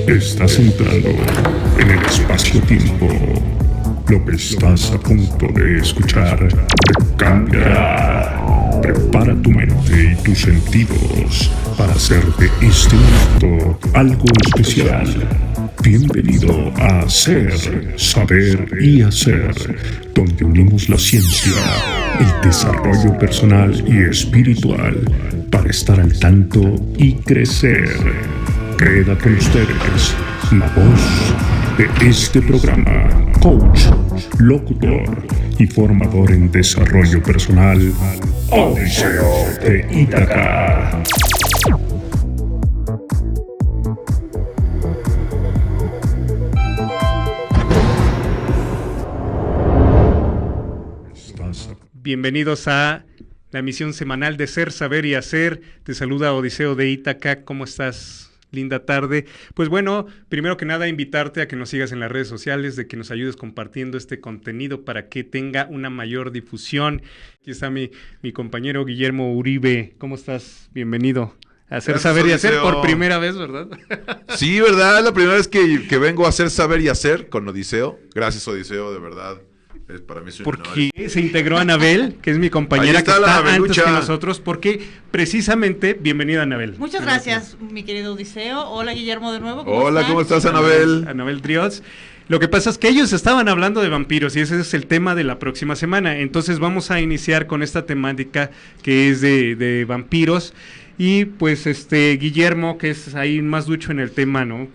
Estás entrando en el espacio-tiempo. Lo que estás a punto de escuchar te cambiará. Prepara tu mente y tus sentidos para hacer de este momento algo especial. Bienvenido a Ser, Saber y Hacer, donde unimos la ciencia, el desarrollo personal y espiritual para estar al tanto y crecer. Queda con ustedes la voz de este programa, coach, locutor y formador en desarrollo personal, Odiseo de Ítaca. Bienvenidos a la emisión semanal de Ser, Saber y Hacer. Te saluda Odiseo de Ítaca. ¿Cómo estás? Linda tarde. Pues bueno, primero que nada invitarte a que nos sigas en las redes sociales, de que nos ayudes compartiendo este contenido para que tenga una mayor difusión. Aquí está mi compañero Guillermo Uribe. ¿Cómo estás? Bienvenido a Hacer, Gracias, Saber y Odiseo. Hacer por primera vez, ¿verdad? Sí, ¿verdad? Es la primera vez que vengo a Hacer, Saber y Hacer con Odiseo. Gracias, Odiseo, de verdad. Para mí es un honor. Porque se integró Anabel, que es mi compañera, Ahí que está la está antes Anabelucha. que nosotros, porque precisamente, bienvenida Anabel. Muchas gracias, mi querido Odiseo. Hola, Guillermo, de nuevo. Hola, ¿cómo estás, Anabel? Anabel Driots. Lo que pasa es que ellos estaban hablando de vampiros y ese es el tema de la próxima semana. Entonces vamos a iniciar con esta temática que es de vampiros. Y pues Guillermo, que es ahí más ducho en el tema, ¿no?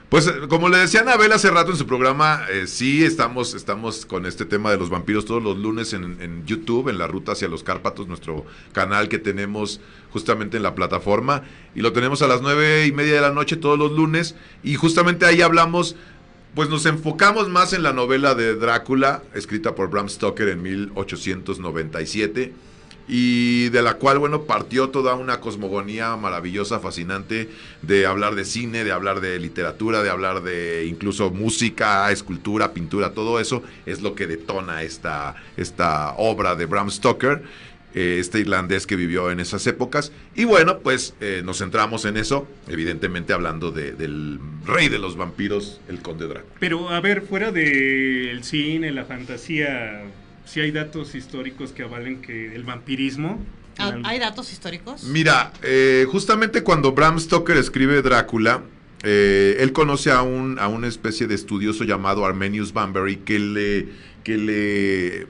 Pues como le decía Anabel hace rato en su programa, sí estamos con este tema de los vampiros todos los lunes en YouTube, en La Ruta hacia los Cárpatos, nuestro canal que tenemos justamente en la plataforma, y lo tenemos a las 9:30 de la noche todos los lunes, y justamente ahí hablamos, pues nos enfocamos más en la novela de Drácula, escrita por Bram Stoker en 1897, y de la cual, bueno, partió toda una cosmogonía maravillosa, fascinante, de hablar de cine, de hablar de literatura, de hablar de incluso música, escultura, pintura, todo eso es lo que detona esta obra de Bram Stoker, este irlandés que vivió en esas épocas. Y bueno, pues nos centramos en eso, evidentemente hablando del rey de los vampiros, el Conde Drácula. Pero a ver, fuera del cine, la fantasía, ¿sí hay datos históricos que avalen que el vampirismo? ¿Hay datos históricos? Mira, justamente cuando Bram Stoker escribe Drácula, él conoce a una especie de estudioso llamado Armenius Bunbury que le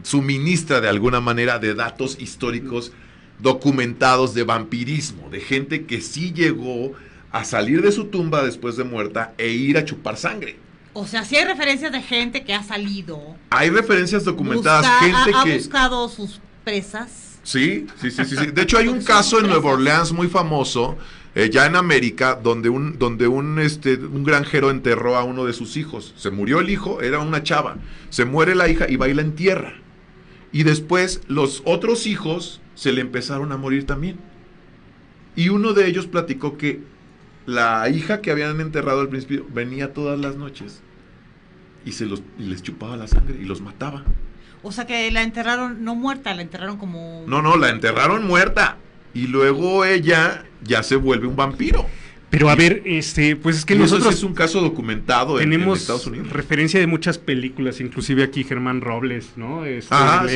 suministra de alguna manera de datos históricos documentados de vampirismo, de gente que sí llegó a salir de su tumba después de muerta e ir a chupar sangre. O sea, sí hay referencias de gente que ha salido. Hay referencias documentadas, gente ha que buscado sus presas. Sí. De hecho, hay un caso en Nueva Orleans muy famoso, ya en América, donde un granjero enterró a uno de sus hijos. Se murió el hijo, era una chava. Se muere la hija y va y la entierra. Y después los otros hijos se le empezaron a morir también. Y uno de ellos platicó que la hija que habían enterrado al principio venía todas las noches y les chupaba la sangre y los mataba. O sea que la enterraron no muerta, la enterraron como... No, la enterraron muerta. Y luego ella ya se vuelve un vampiro. Pero a ver, pues es que y nosotros eso es un caso documentado en Estados Unidos. Referencia de muchas películas, inclusive aquí Germán Robles, ¿no? El sí.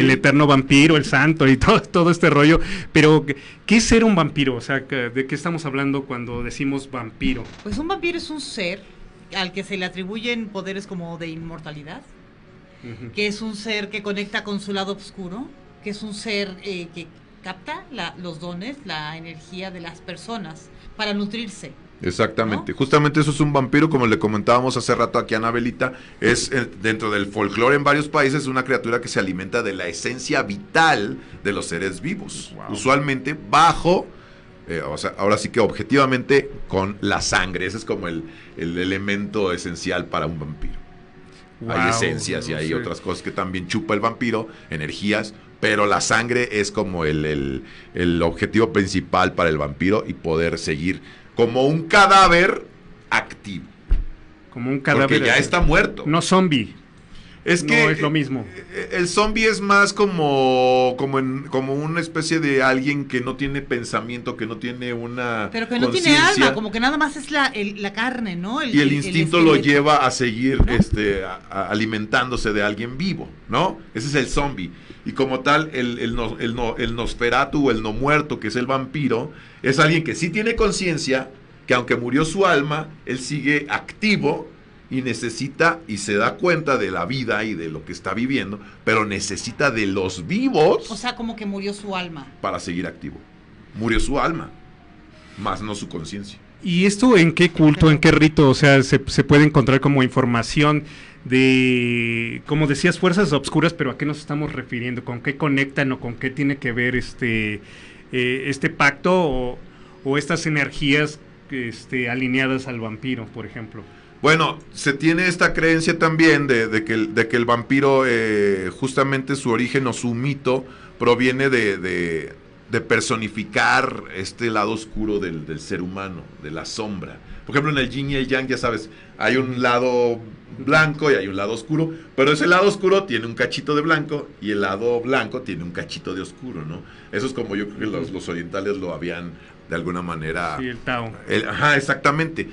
eterno vampiro, el santo y todo este rollo. Pero, ¿qué es ser un vampiro? O sea, ¿de qué estamos hablando cuando decimos vampiro? Pues un vampiro es un ser al que se le atribuyen poderes como de inmortalidad, que es un ser que conecta con su lado oscuro, que es un ser que capta los dones, la energía de las personas para nutrirse. Exactamente, ¿no? Justamente eso es un vampiro, como le comentábamos hace rato aquí a Anabelita, es dentro del folclore en varios países una criatura que se alimenta de la esencia vital de los seres vivos, Wow. Usualmente bajo, ahora sí que objetivamente con la sangre. Ese es como el elemento esencial para un vampiro. Wow, hay esencias y hay otras cosas que también chupa el vampiro, energías, pero la sangre es como el objetivo principal para el vampiro y poder seguir como un cadáver activo. Como un cadáver. Porque ya está muerto. No zombie. Es que no es lo mismo. El zombie es más como una especie de alguien que no tiene pensamiento, que no tiene una Pero que no tiene alma, como que nada más es la carne, ¿no? Y el instinto lo lleva a seguir alimentándose de alguien vivo, ¿no? Ese es el zombie. Y como tal, el Nosferatu o el no muerto, que es el vampiro, es alguien que sí tiene conciencia, que aunque murió su alma, él sigue activo y necesita y se da cuenta de la vida y de lo que está viviendo, pero necesita de los vivos. O sea, como que murió su alma. Para seguir activo. Murió su alma, más no su conciencia. ¿Y esto en qué culto, en qué rito? O sea, se puede encontrar como información de, como decías, fuerzas obscuras, pero ¿a qué nos estamos refiriendo? ¿Con qué conectan o con qué tiene que ver este pacto o estas energías alineadas al vampiro, por ejemplo? Bueno, se tiene esta creencia también de que el vampiro, justamente su origen o su mito, proviene de personificar este lado oscuro del ser humano, de la sombra. Por ejemplo, en el yin y el yang, ya sabes, hay un lado blanco y hay un lado oscuro, pero ese lado oscuro tiene un cachito de blanco y el lado blanco tiene un cachito de oscuro, ¿no? Eso es como yo creo que los orientales lo habían de alguna manera... Sí, el Tao. Ajá, exactamente.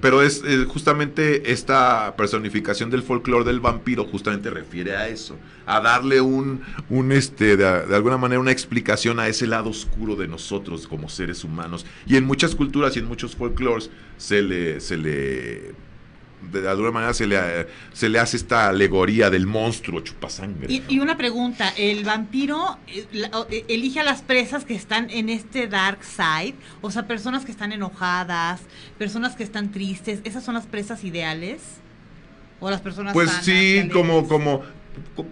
Pero es justamente esta personificación del folclore del vampiro justamente refiere a eso, a darle de alguna manera una explicación a ese lado oscuro de nosotros como seres humanos. Y en muchas culturas y en muchos folclores de alguna manera se le hace esta alegoría del monstruo chupasangre, ¿no? Y una pregunta, ¿el vampiro elige a las presas que están en este dark side? O sea, personas que están enojadas, personas que están tristes, ¿esas son las presas ideales? ¿O las personas pues sanas, sí,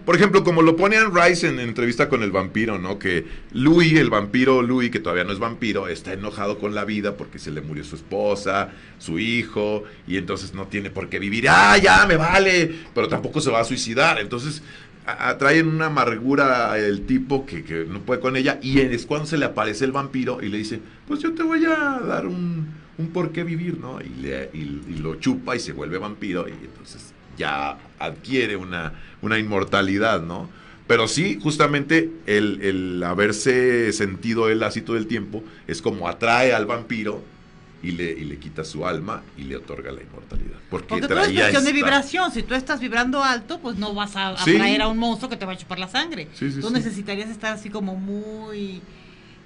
por ejemplo, como lo pone Anne Rice en entrevista con el vampiro, ¿no? Que el vampiro Louis, que todavía no es vampiro, está enojado con la vida porque se le murió su esposa, su hijo, y entonces no tiene por qué vivir. ¡Ah, ya, me vale! Pero tampoco se va a suicidar. Entonces atraen una amargura el tipo que no puede con ella, y es cuando se le aparece el vampiro y le dice, pues yo te voy a dar un por qué vivir, ¿no? Y lo chupa y se vuelve vampiro, y entonces ya adquiere una inmortalidad, ¿no? Pero sí, justamente el haberse sentido él así todo el tiempo es como atrae al vampiro y le quita su alma y le otorga la inmortalidad. Porque todo es cuestión de vibración. Si tú estás vibrando alto, pues no vas a atraer a un monstruo que te va a chupar la sangre. Tú necesitarías estar así como muy...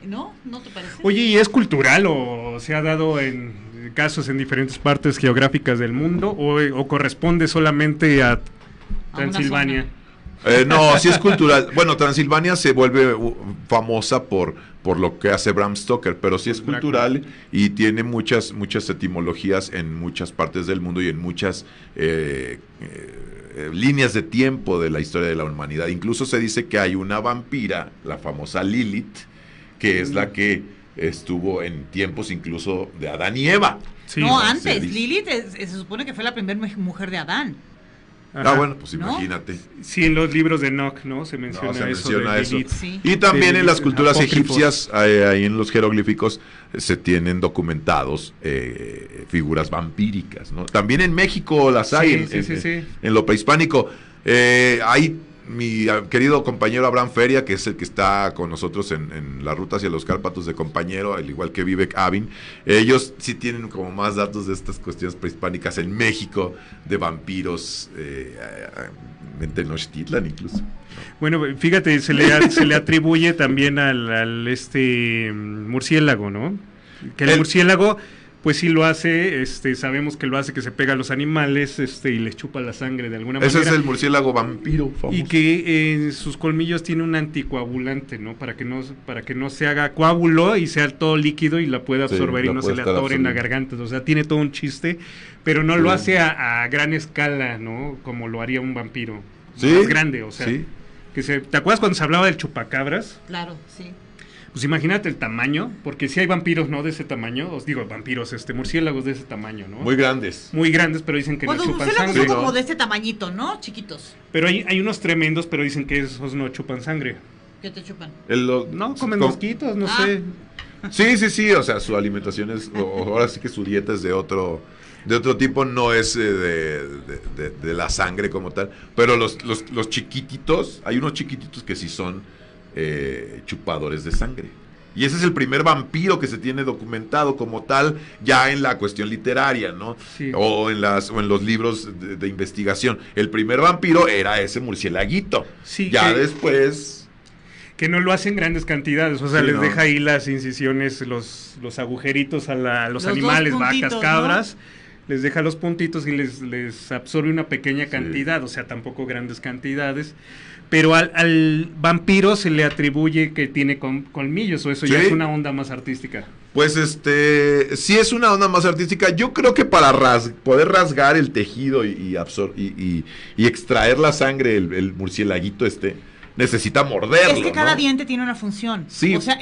¿No? ¿No te parece? Oye, ¿y es cultural o se ha dado en casos en diferentes partes geográficas del mundo o corresponde solamente a Transilvania? No, sí es cultural. Bueno, Transilvania se vuelve famosa por lo que hace Bram Stoker, pero sí es cultural y tiene muchas etimologías en muchas partes del mundo y en muchas líneas de tiempo de la historia de la humanidad. Incluso se dice que hay una vampira, la famosa Lilith, que es la que estuvo en tiempos incluso de Adán y Eva. Sí, no, antes, Lilith se supone que fue la primera mujer de Adán. Ajá. Bueno, pues ¿No? Imagínate. Sí, en los libros de Enoch, ¿no? Se menciona eso. Sí. Y también de en las culturas apócrifos. egipcias, ahí en los jeroglíficos, se tienen documentados figuras vampíricas, ¿no? También en México las hay, en lo prehispánico. Hay mi querido compañero Abraham Feria, que es el que está con nosotros en la ruta hacia los Cárpatos de compañero, al igual que Vivek Avin. Ellos sí tienen como más datos de estas cuestiones prehispánicas en México, de vampiros, en Tenochtitlan incluso. Bueno, fíjate, se le atribuye también al murciélago, ¿no? Que el murciélago, pues sí lo hace, sabemos que lo hace, que se pega a los animales, y les chupa la sangre de alguna manera. Ese es el murciélago vampiro famoso. Y que en sus colmillos tiene un anticoagulante, ¿no? Para que no se haga coágulo y sea todo líquido y la pueda absorber y no se le atore en la garganta. O sea, tiene todo un chiste, pero no lo hace a gran escala, ¿no? Como lo haría un vampiro. ¿Sí? Más grande, o sea. Sí. ¿Te acuerdas cuando se hablaba del chupacabras? Claro, sí. Pues imagínate el tamaño, porque si hay vampiros, ¿no? De ese tamaño, os digo, vampiros, murciélagos de ese tamaño, ¿no? Muy grandes. Muy grandes, pero dicen que no chupan sangre. Son como de este tamañito, ¿no? Chiquitos. Pero hay unos tremendos, pero dicen que esos no chupan sangre. ¿Qué te chupan? No, comen mosquitos, no sé. Sí, o sea, su alimentación es, ahora sí que su dieta es de otro de otro tipo, no es de la sangre como tal, pero los chiquititos, hay unos chiquititos que sí son chupadores de sangre. Y ese es el primer vampiro que se tiene documentado como tal, ya en la cuestión literaria, ¿no? Sí. O en los libros de investigación. El primer vampiro era ese murcielaguito. Sí, ya después... Que no lo hacen grandes cantidades, o sea, Sí, les ¿no? deja ahí las incisiones, los agujeritos a los Los animales, dos vacas, puntitos, cabras, les deja los puntitos y les absorbe una pequeña Sí. cantidad, o sea, tampoco grandes cantidades. Pero al vampiro se le atribuye que tiene colmillos, o eso ya Sí. es una onda más artística. Pues sí es una onda más artística. Yo creo que para poder rasgar el tejido y extraer la sangre, el murcielaguito necesita morderlo. Es que cada ¿no? diente tiene una función. Sí. O sea,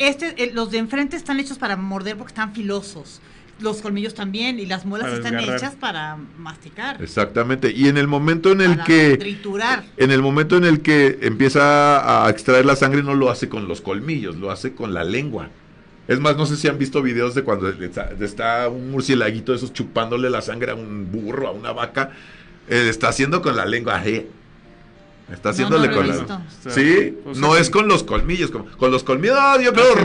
los de enfrente están hechos para morder porque están filosos. Los colmillos también, y las muelas Para están desgarrar. hechas para masticar. Exactamente. Y en el momento en el Para que triturar. empieza a extraer la sangre, no lo hace con los colmillos, lo hace con la lengua. Es más, no sé si han visto videos de cuando está un murcielaguito de esos chupándole la sangre a un burro, a una vaca. Está haciendo con la lengua. Está haciéndole no lo he con la... visto. Sí, O sea, no que- es con los colmillos. Con los colmillos, yo creo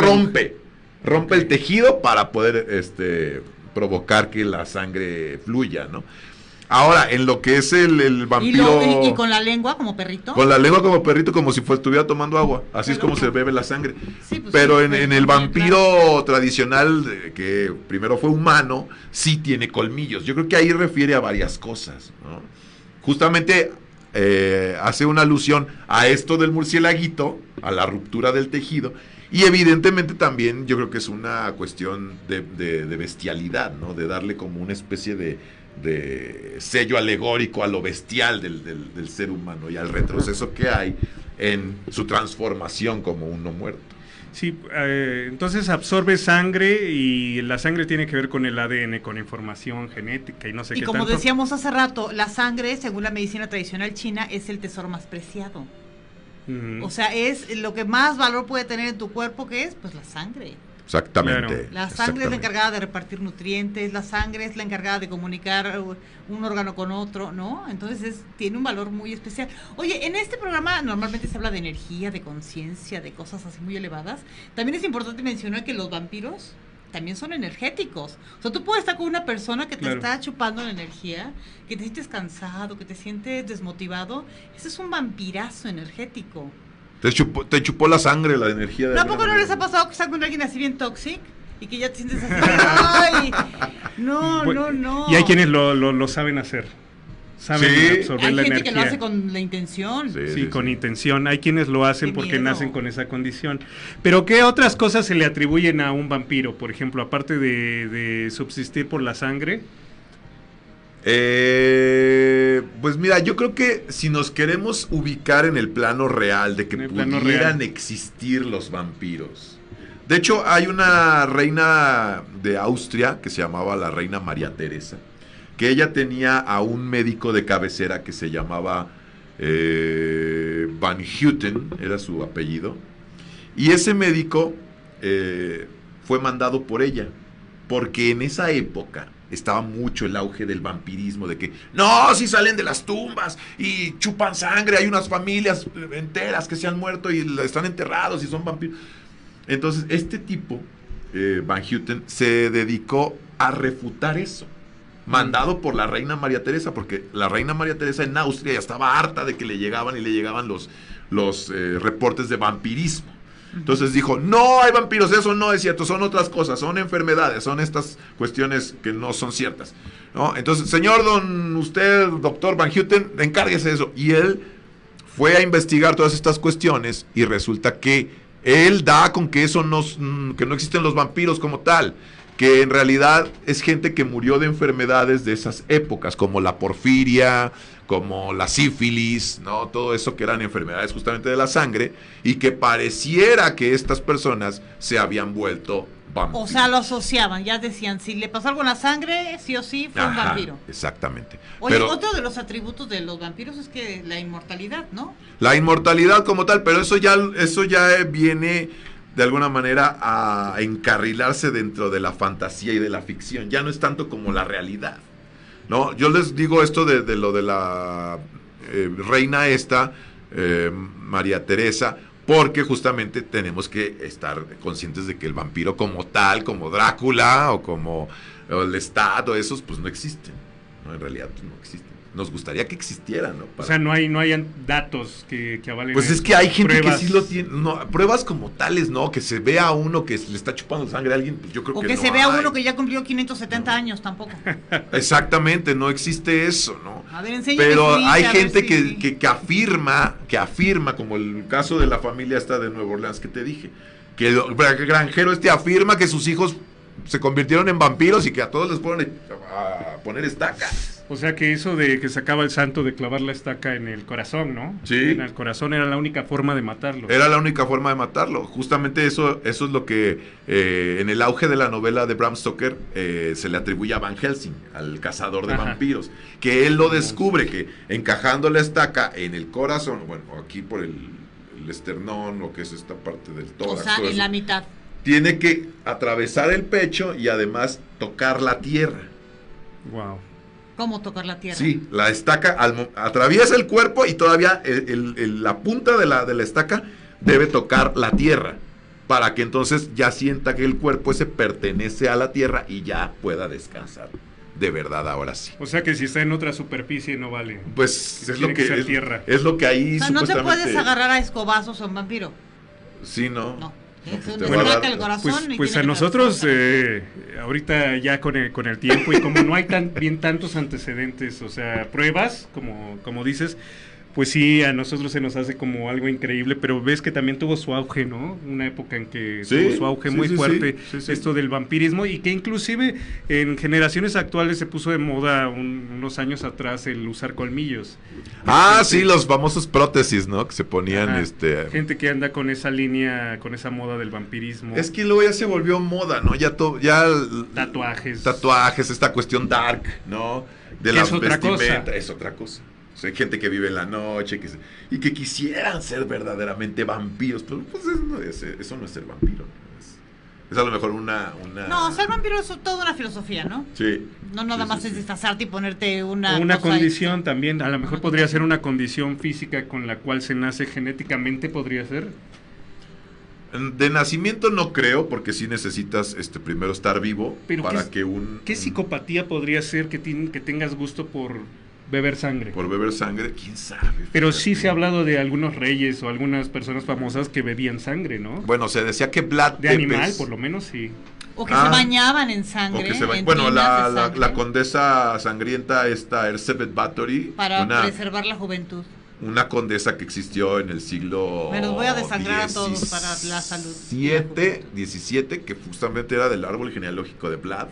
rompe el tejido para poder provocar que la sangre fluya, ¿no? Ahora, en lo que es el vampiro... Y con la lengua como perrito. Con la lengua como perrito, como si estuviera tomando agua. Así es como se bebe la sangre. Sí, pues Pero sí, en pues, el vampiro claro. tradicional, que primero fue humano, sí tiene colmillos. Yo creo que ahí refiere a varias cosas, ¿no? Justamente hace una alusión a esto del murcielaguito, a la ruptura del tejido. Y evidentemente también yo creo que es una cuestión de bestialidad, ¿no? De darle como una especie de sello alegórico a lo bestial del ser humano y al retroceso que hay en su transformación como un no muerto. Sí, entonces absorbe sangre y la sangre tiene que ver con el ADN, con información genética y no sé Y qué como tanto. decíamos hace rato, la sangre, según la medicina tradicional china, es el tesoro más preciado. Ujú. O sea, es lo que más valor puede tener en tu cuerpo, ¿qué es? Pues la sangre. Exactamente. Claro. La sangre es la exactamente. encargada de repartir nutrientes, la sangre es la encargada de comunicar un órgano con otro, ¿no? Entonces tiene un valor muy especial. Oye, en este programa normalmente se habla de energía, de conciencia, de cosas así muy elevadas. También es importante mencionar que los vampiros también son energéticos. O sea, tú puedes estar con una persona que te Claro. está chupando la energía, que te sientes cansado, que te sientes desmotivado. Ese es un vampirazo energético. Te chupó la sangre, la energía de... ¿Tampoco no alguna les ha manera. pasado que están con alguien así bien tóxico? Y que ya te sientes así, ¡ay! No, Bueno, no. Y hay quienes lo saben hacer. Saben Sí. absorber Hay la gente energía. que lo hace con la intención. Sí, con intención. Hay quienes lo hacen Qué porque miedo. nacen con esa condición. Pero ¿qué otras cosas se le atribuyen a un vampiro? Por ejemplo, aparte de subsistir por la sangre. Pues mira, yo creo que si nos queremos ubicar en el plano real de que En el plano pudieran real. existir los vampiros. De hecho, hay una reina de Austria que se llamaba la reina María Teresa, que ella tenía a un médico de cabecera que se llamaba Van Houten, era su apellido, y ese médico fue mandado por ella, porque en esa época estaba mucho el auge del vampirismo, de que no, si salen de las tumbas y chupan sangre, hay unas familias enteras que se han muerto y están enterrados y son vampiros. Entonces este tipo, Van Houten, se dedicó a refutar eso, mandado por la reina María Teresa, porque la reina María Teresa en Austria ya estaba harta de que le llegaban los reportes de vampirismo. Entonces dijo, no hay vampiros, eso no es cierto, son otras cosas, son enfermedades, son estas cuestiones que no son ciertas, ¿no? Entonces, señor usted, doctor Van Houten, encárguese de eso. Y él fue a investigar todas estas cuestiones y resulta que él da con que que no existen los vampiros como tal, que en realidad es gente que murió de enfermedades de esas épocas, como la porfiria, como la sífilis, ¿no? Todo eso que eran enfermedades justamente de la sangre, y que pareciera que estas personas se habían vuelto vampiros. O sea, lo asociaban, ya decían, si le pasó algo en la sangre, sí o sí fue un Ajá, vampiro. exactamente. Oye, Pero otro de los atributos de los vampiros es que la inmortalidad, ¿no? la inmortalidad como tal, pero eso ya viene de alguna manera a encarrilarse dentro de la fantasía y de la ficción. Ya no es tanto como la realidad. No, yo les digo esto de lo de la reina esta, María Teresa, porque justamente tenemos que estar conscientes de que el vampiro como tal, como Drácula o como Lestat o esos, pues no existen, ¿no? En realidad pues no existen. Nos gustaría que existieran, ¿no? O sea, no hay datos que avalen. Pues es eso, que hay gente pruebas. que sí lo tiene, no, pruebas como tales, ¿no? Que se vea a uno que le está chupando sangre a alguien, pues yo creo O que que no se vea hay. uno que ya cumplió 570 años, tampoco. Exactamente, no existe eso, ¿no? A ver, enséñame Pero tu hay Insta, a ver gente si- que afirma, como el caso de la familia esta de Nueva Orleans que te dije, que el granjero afirma que sus hijos se convirtieron en vampiros y que a todos les ponen a poner estacas. O sea que eso de que sacaba el santo de clavar la estaca en el corazón, ¿no? Sí. En el corazón era la única forma de matarlo. Era la única forma de matarlo. Justamente eso es lo que en el auge de la novela de Bram Stoker se le atribuye a Van Helsing, al cazador de Ajá. vampiros, que él lo descubre, que encajando la estaca en el corazón, bueno, aquí por el esternón, lo que es esta parte del O tórax, sea, todo en eso, la mitad. tiene que atravesar el pecho y además tocar la tierra. Wow. ¿Cómo tocar la tierra? Sí, la estaca atraviesa el cuerpo y todavía la punta de la estaca debe tocar la tierra para que entonces ya sienta que el cuerpo ese pertenece a la tierra y ya pueda descansar. De verdad, ahora sí. O sea que si está en otra superficie no vale. Pues es Tiene lo que que ser es, tierra. es lo que ahí O sea, no te supuestamente. puedes agarrar a escobazos a un vampiro. Sí, no. No. No, Es pues una te va a estaca dar- el corazón. Pues, y pues tiene a que nosotros, atravesar. ahorita ya con el tiempo y como no hay tantos antecedentes, o sea, pruebas, como dices, pues sí, a nosotros se nos hace como algo increíble, pero ves que también tuvo su auge, ¿no? Una época en que Sí, tuvo su auge sí, muy sí, fuerte, sí. esto del vampirismo, y que inclusive en generaciones actuales se puso de moda unos años atrás el usar colmillos. Ah, Gente- sí, los famosos prótesis, ¿no? Que se ponían, Ajá, gente que anda con esa línea, con esa moda del vampirismo. Es que luego ya se volvió moda, ¿no? Tatuajes. Esta cuestión dark, ¿no? De Que la es otra vestimenta, cosa. es otra cosa. O sea, hay gente que vive en la noche y que quisieran ser verdaderamente vampiros, pero pues eso no es ser vampiro, ¿no? Es a lo mejor una... No, ser vampiro es toda una filosofía, ¿no? Sí. No nada Sí, más sí, es sí. disfrazarte y ponerte una cosa condición también, a lo mejor Una podría condición. ser una condición física con la cual se nace genéticamente, podría ser. De nacimiento no creo, porque sí necesitas primero estar vivo Pero para ¿qué- que un... ¿Qué psicopatía podría ser que tengas gusto por beber sangre? Por beber sangre, quién sabe. Pero sí fíjate. se ha hablado de algunos reyes o algunas personas famosas que bebían sangre, ¿no? Bueno, se decía que Vlad De Tepes... animal, por lo menos, sí. O que Ah. se bañaban en O sangre. que se en bueno, tinas de la sangre, condesa sangrienta esta Elizabeth Bathory, para preservar la juventud. una condesa que existió en el siglo Me los voy a desangrar a todos para la salud. 17, que justamente era del árbol genealógico de Vlad.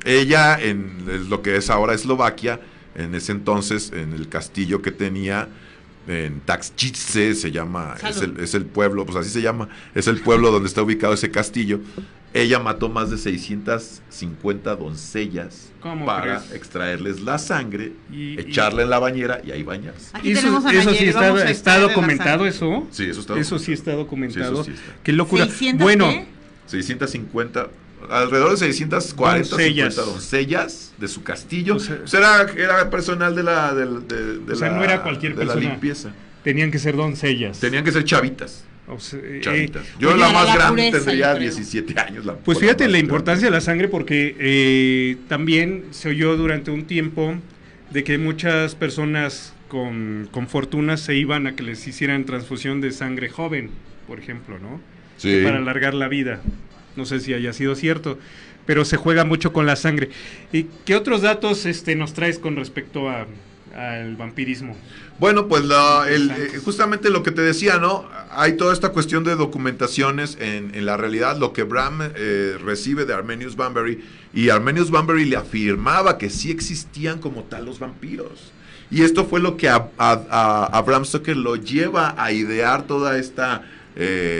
Ella en lo que es ahora Eslovaquia, en ese entonces en el castillo que tenía en Taxchice se llama, Salud. es el pueblo, pues así se llama, es el pueblo donde está ubicado ese castillo. Ella mató más de 650 doncellas ¿Cómo para crees? extraerles la sangre, Y- echarla en la bañera y ahí bañarse. Aquí Eso, tenemos a eso Nayeli, sí vamos a está extraerle la documentado, sangre. eso. Sí, eso Eso sí está documentado. Sí, eso sí está. Qué locura. 600 Bueno, ¿qué? 650, alrededor de 640, Doncellas. 50 doncellas de su castillo. O sea- O sea, era personal de la, de O sea, no era cualquier de la persona. limpieza. tenían que ser doncellas. Tenían que ser chavitas. O sea, Chavitas. Yo oye, la era más la grande pureza, tendría yo creo. 17 años. Pues la fíjate más la grande. importancia de la sangre porque también se oyó durante un tiempo de que muchas personas con fortuna se iban a que les hicieran transfusión de sangre joven, por ejemplo, ¿no? Sí. Para alargar la vida. No sé si haya sido cierto, pero se juega mucho con la sangre. ¿Y qué otros datos nos traes con respecto al vampirismo? Bueno, pues justamente lo que te decía, ¿no? Hay toda esta cuestión de documentaciones en la realidad, lo que Bram recibe de Armenius Bunbury, y Armenius Bunbury le afirmaba que sí existían como tal los vampiros. Y esto fue lo que a Bram Stoker lo lleva a idear toda esta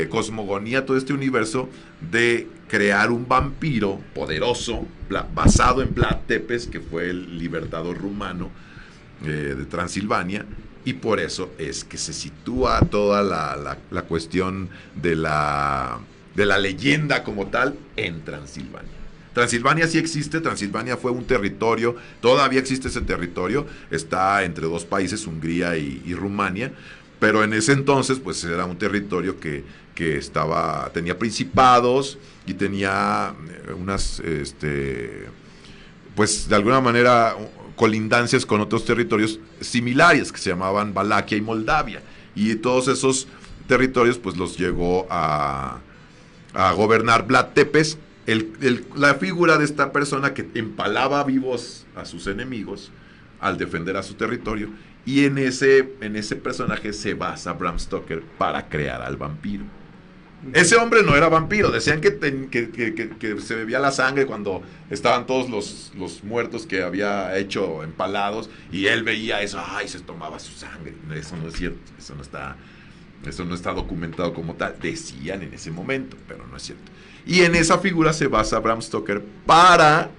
cosmogonía, todo este universo de crear un vampiro poderoso, basado en Vlad Tepes, que fue el libertador rumano de Transilvania, y por eso es que se sitúa toda la cuestión de la leyenda como tal en Transilvania. Transilvania sí existe, Transilvania fue un territorio, todavía existe ese territorio, está entre dos países, Hungría y Rumania, pero en ese entonces pues era un territorio que tenía principados y tenía unas, pues de alguna manera colindancias con otros territorios similares que se llamaban Valaquia y Moldavia, y todos esos territorios pues los llegó a gobernar Vlad Tepes, la figura de esta persona que empalaba vivos a sus enemigos al defender a su territorio, y en ese personaje se basa Bram Stoker para crear al vampiro. Ese hombre no era vampiro, decían que se bebía la sangre cuando estaban todos los muertos que había hecho empalados, y él veía eso, y se tomaba su sangre. Eso no es cierto, eso no está documentado como tal, decían en ese momento, pero no es cierto. Y en esa figura se basa Bram Stoker para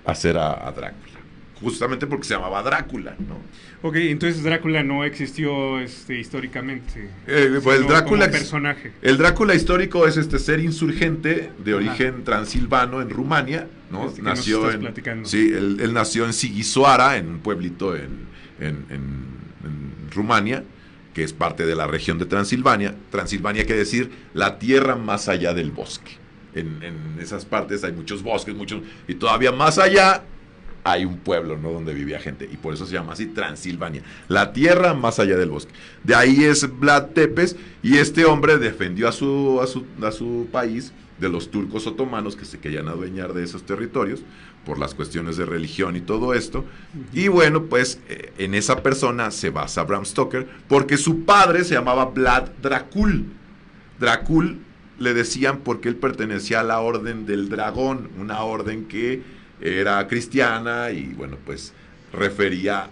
hacer a Drácula, justamente porque se llamaba Drácula, ¿no? Ok, entonces Drácula no existió Pues históricamente, el Drácula como personaje. El Drácula histórico es este ser insurgente de origen transilvano en Rumania, ¿no? Que nació nos estás platicando. Sí, él nació en Sighisoara, en un pueblito en Rumania, que es parte de la región de Transilvania. Transilvania quiere decir la tierra más allá del bosque. En esas partes hay muchos bosques, y todavía más allá hay un pueblo, ¿no?, donde vivía gente, y por eso se llama así Transilvania, la tierra más allá del bosque. De ahí es Vlad Tepes, y este hombre defendió a su país de los turcos otomanos que se querían adueñar de esos territorios por las cuestiones de religión y todo esto. Y bueno, pues en esa persona se basa Bram Stoker, porque su padre se llamaba Vlad Dracul. Dracul le decían porque él pertenecía a la Orden del Dragón, una orden que era cristiana y bueno, pues refería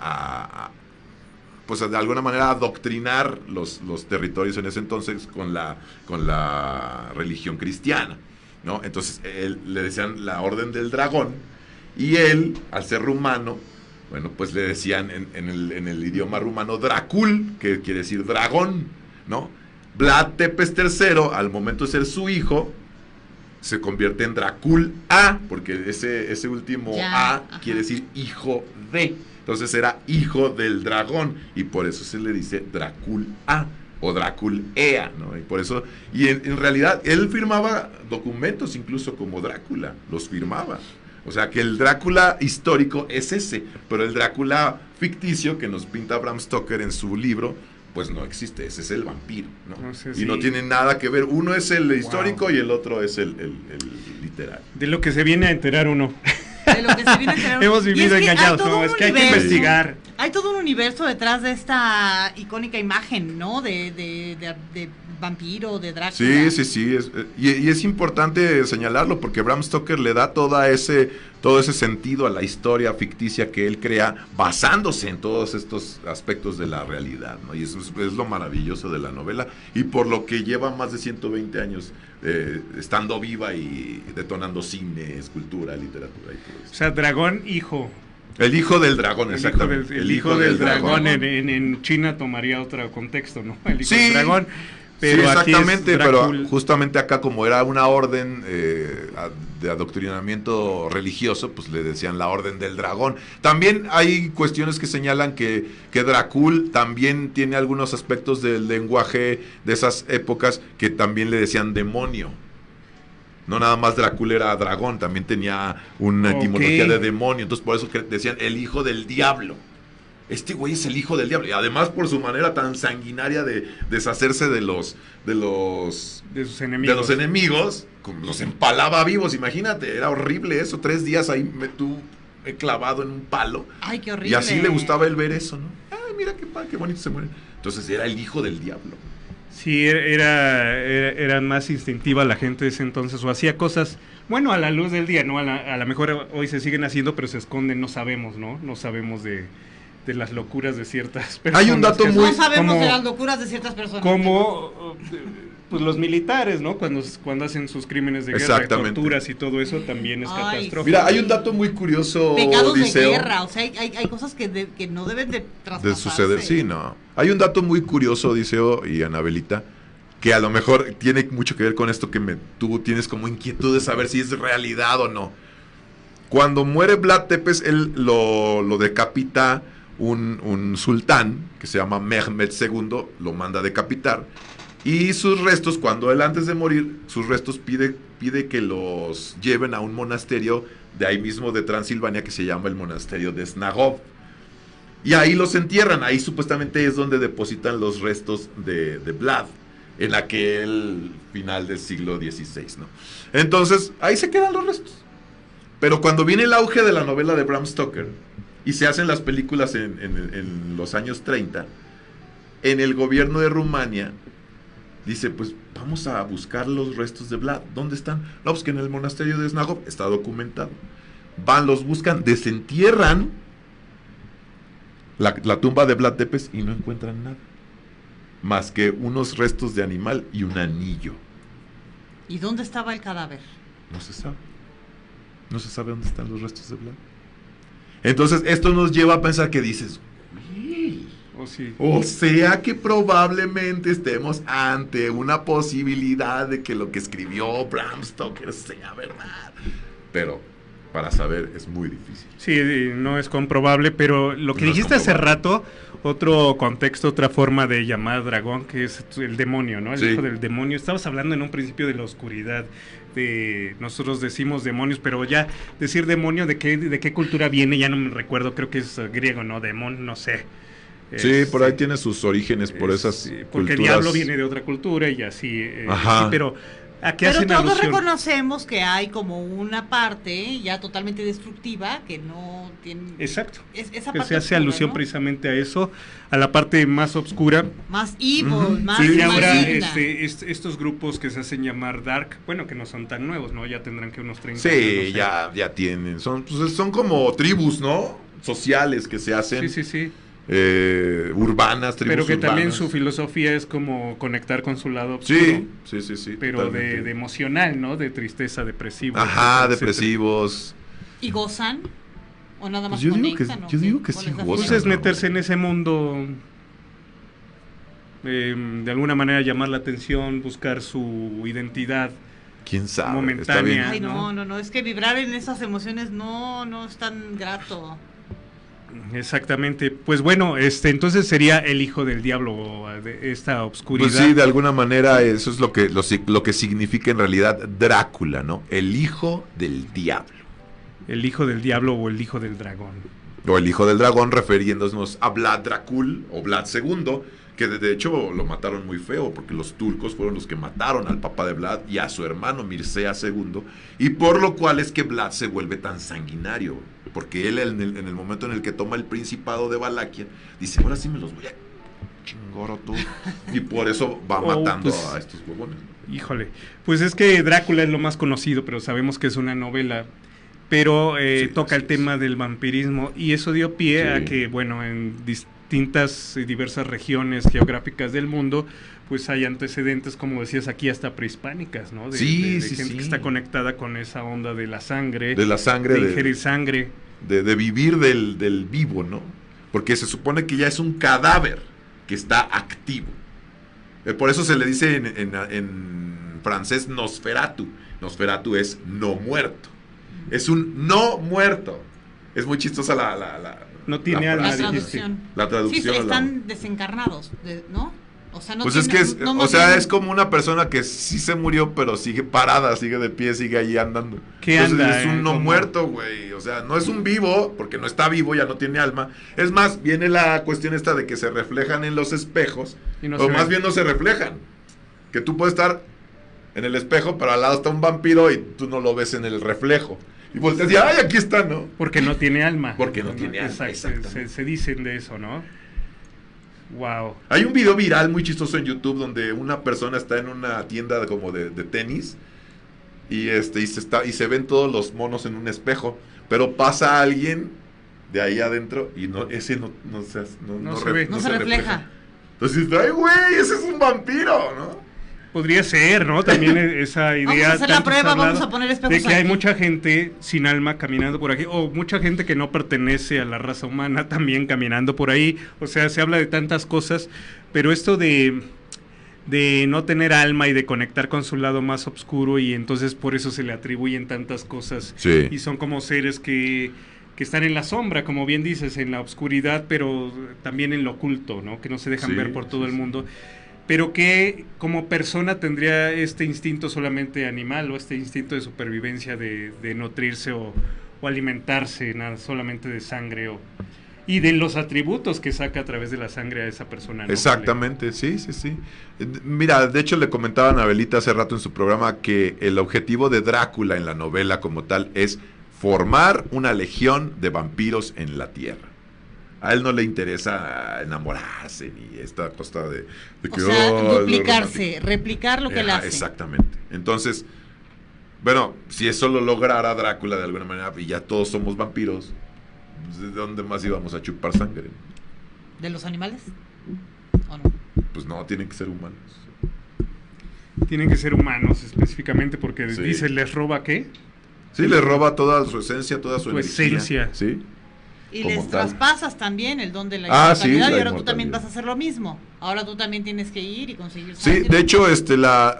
pues de alguna manera adoctrinar los territorios en ese entonces con la religión cristiana, ¿no? Entonces le decían la Orden del Dragón, y él, al ser rumano, bueno, pues le decían en el idioma rumano Dracul, que quiere decir dragón, ¿no? Vlad Tepes III, al momento de ser su hijo, se convierte en Dracul A, porque ese último A quiere decir hijo de. Entonces era hijo del dragón, y por eso se le dice Dracul A o Dracul Ea, ¿no? Y por eso, y en realidad él firmaba documentos incluso como Drácula, los firmaba. O sea que el Drácula histórico es ese, pero el Drácula ficticio que nos pinta Bram Stoker en su libro, pues no existe, ese es el vampiro, ¿no? No sé, y sí. no tiene nada que ver, uno es el histórico y el otro es el literal. De lo que se viene a enterar uno. De lo que se viene a enterar. Hemos vivido engañados, ¿no? Es que hay que investigar. Hay todo un universo detrás de esta icónica imagen, ¿no? De vampiro, de Drácula. Sí. Y es importante señalarlo porque Bram Stoker le da todo ese sentido a la historia ficticia que él crea, basándose en todos estos aspectos de la realidad, ¿no? Y eso es lo maravilloso de la novela, y por lo que lleva más de 120 años estando viva y detonando cine, escultura, literatura y todo eso. O sea, dragón hijo. El hijo del dragón, exactamente. El hijo del dragón. En China tomaría otro contexto, ¿no? El hijo del dragón. Pero sí, exactamente, aquí es pero justamente acá, como era una orden de adoctrinamiento religioso, pues le decían la Orden del Dragón. También hay cuestiones que señalan que Dracul también tiene algunos aspectos del lenguaje de esas épocas que también le decían demonio. No nada más Dracul era dragón, también tenía una etimología de demonio. Entonces por eso decían el hijo del diablo. Este güey es el hijo del diablo. Y además por su manera tan sanguinaria de deshacerse de sus enemigos, los empalaba vivos, imagínate. Era horrible eso. 3 días ahí he clavado en un palo. Ay, qué horrible. Y así le gustaba él ver eso, ¿no? Ay, mira qué bonito se muere. Entonces era el hijo del diablo. Sí, era más instintiva la gente de ese entonces, o hacía cosas, bueno, a la luz del día, ¿no? A lo mejor hoy se siguen haciendo, pero se esconden, no sabemos, ¿no? No sabemos de las locuras de ciertas personas. Hay un dato muy... No sabemos de las locuras de ciertas personas. Como pues los militares, ¿no? Cuando hacen sus crímenes de guerra, torturas y todo eso, también es catastrófico. Mira, hay un dato muy curioso, pecados Odiseo, de guerra, o sea, hay cosas que no deben de traspasarse. De suceder, sí, no. Hay un dato muy curioso, Odiseo y Anabelita, que a lo mejor tiene mucho que ver con esto que tú tienes como inquietud de saber si es realidad o no. Cuando muere Vlad Tepes, él lo decapita un sultán que se llama Mehmed II, lo manda a decapitar. Y sus restos, cuando él antes de morir, sus restos pide que los lleven a un monasterio de ahí mismo de Transilvania que se llama el monasterio de Snagov. Y ahí los entierran, ahí supuestamente es donde depositan los restos de Vlad, en aquel final del siglo XVI, ¿no? Entonces, ahí se quedan los restos. Pero cuando viene el auge de la novela de Bram Stoker y se hacen las películas en los años 30, en el gobierno de Rumania dice, pues vamos a buscar los restos de Vlad. ¿Dónde están? No, pues que en el monasterio de Snagov está documentado. Van, los buscan, desentierran la tumba de Vlad Tepes y no encuentran nada más que unos restos de animal y un anillo. ¿Y dónde estaba el cadáver? No se sabe. No se sabe dónde están los restos de Vlad. Entonces esto nos lleva a pensar que dices, uy, sí. O sea que probablemente estemos ante una posibilidad de que lo que escribió Bram Stoker sea verdad. Pero para saber es muy difícil. Sí, no es comprobable, pero lo que dijiste hace rato, otro contexto, otra forma de llamar dragón, que es el demonio, ¿no? El hijo del demonio. Estabas hablando en un principio de la oscuridad, nosotros decimos demonios, pero ya decir demonio, ¿de qué cultura viene? Ya no me recuerdo, creo que es griego, ¿no? Demon, no sé. Sí, por ahí tiene sus orígenes por esas porque culturas. diablo viene de otra cultura y así. Ajá. Sí, pero ¿a qué pero hacen todos alusión? reconocemos que hay como una parte ya totalmente destructiva que no tiene. Exacto. Esa que parte se hace oscura, alusión ¿no? precisamente a eso, a la parte más oscura. Más evil, más Sí, Y ahora maligna. estos grupos que se hacen llamar dark, bueno, que no son tan nuevos, ¿no? Ya tendrán que unos 30 años. Sí, no sé. ya tienen. Son como tribus, ¿no? Sociales que se hacen. Sí. Urbanas, tribus Pero que también urbanas. su filosofía es como conectar con su lado oscuro. Sí. Pero totalmente. de emocional, ¿no? De tristeza, depresivo. Ajá, etcétera. depresivos. ¿Y gozan? ¿O nada más Pues yo digo conectan? que- yo digo que ¿Cuál sí es la gozan. Pues forma? es meterse en ese mundo, de alguna manera llamar la atención, buscar su identidad. ¿Quién sabe? Momentánea. Está bien. Ay, ¿no? no, es que vibrar en esas emociones no es tan grato. Exactamente. Pues bueno, entonces sería el hijo del diablo, de esta obscuridad. Pues sí, de alguna manera eso es lo que significa en realidad Drácula, ¿no? El hijo del diablo. El hijo del diablo o el hijo del dragón. O el hijo del dragón, refiriéndonos a Vlad Dracul o Vlad II, que de hecho lo mataron muy feo, porque los turcos fueron los que mataron al papá de Vlad y a su hermano Mircea II, y por lo cual es que Vlad se vuelve tan sanguinario, porque él en el momento en el que toma el principado de Valaquia, dice, ahora sí me los voy a chingoro tú, y por eso va matando pues, a estos huevones. Híjole, pues es que Drácula es lo más conocido, pero sabemos que es una novela, pero toca el tema del vampirismo, y eso dio pie a que, bueno, en distintas y diversas regiones geográficas del mundo, pues hay antecedentes, como decías aquí, hasta prehispánicas, ¿no? De gente que está conectada con esa onda de la sangre. De la sangre. De ingerir sangre. De vivir del vivo, ¿no? Porque se supone que ya es un cadáver que está activo. Por eso se le dice en francés Nosferatu. Nosferatu es no muerto. Es un no muerto. Es muy chistosa no tiene alma, la dijiste. traducción. La traducción. Sí, están desencarnados, ¿no? O sea, no pues tienen, es que no es como una persona que sí se murió, pero sigue parada, sigue de pie, sigue ahí andando. ¿Qué Entonces anda, es un no como? muerto, güey. O sea, no es un vivo, porque no está vivo, ya no tiene alma. Es más, viene la cuestión esta de que se reflejan en los espejos, Y no o se más ven. bien no se reflejan. Que tú puedes estar en el espejo, pero al lado está un vampiro y tú no lo ves en el reflejo. Y volteas y ¡ay, aquí está!, ¿no? Porque no tiene alma. Porque no tiene alma, Exacto, exactamente. se dicen de eso, ¿no? Wow. Hay un video viral muy chistoso en YouTube donde una persona está en una tienda como de tenis y se ven todos los monos en un espejo, pero pasa alguien de ahí adentro y no se ve. No se refleja. Entonces, ay, güey, ese es un vampiro, ¿no? Podría ser, ¿no? También esa idea. Vamos a hacer la tanto se ha prueba, vamos hablado a poner espejos de que hay aquí. mucha gente sin alma caminando por aquí, o mucha gente que no pertenece a la raza humana también caminando por ahí. O sea, se habla de tantas cosas, pero esto de de no tener alma y de conectar con su lado más oscuro, y entonces por eso se le atribuyen tantas cosas. Sí. Y son como seres que están en la sombra, como bien dices, en la oscuridad, pero también en lo oculto, ¿no? Que no se dejan Sí, ver por todo sí, el sí. mundo, pero que como persona tendría este instinto solamente animal, o este instinto de supervivencia de nutrirse o alimentarse nada solamente de sangre, y de los atributos que saca a través de la sangre a esa persona, ¿no? Exactamente, sí. Mira, de hecho le comentaba a Anabelita hace rato en su programa que el objetivo de Drácula en la novela como tal es formar una legión de vampiros en la Tierra. A él no le interesa enamorarse ni esta cosa de que... O sea, lo duplicarse, romántico. replicar lo que él hace. Exactamente. Entonces, bueno, si eso lo lograra Drácula de alguna manera y ya todos somos vampiros, ¿de dónde más íbamos a chupar sangre? ¿De los animales? ¿O no? Pues no, tienen que ser humanos. Tienen que ser humanos específicamente porque Sí. dice, ¿les roba qué? Sí, le roba toda su esencia, toda su energía. esencia. Sí. Y Como les tal. traspasas también el don de la Ah, sí, inmortalidad, la y ahora tú también inmortalidad. vas a hacer lo mismo. Ahora tú también tienes que ir y conseguir Sí, sangre. de hecho,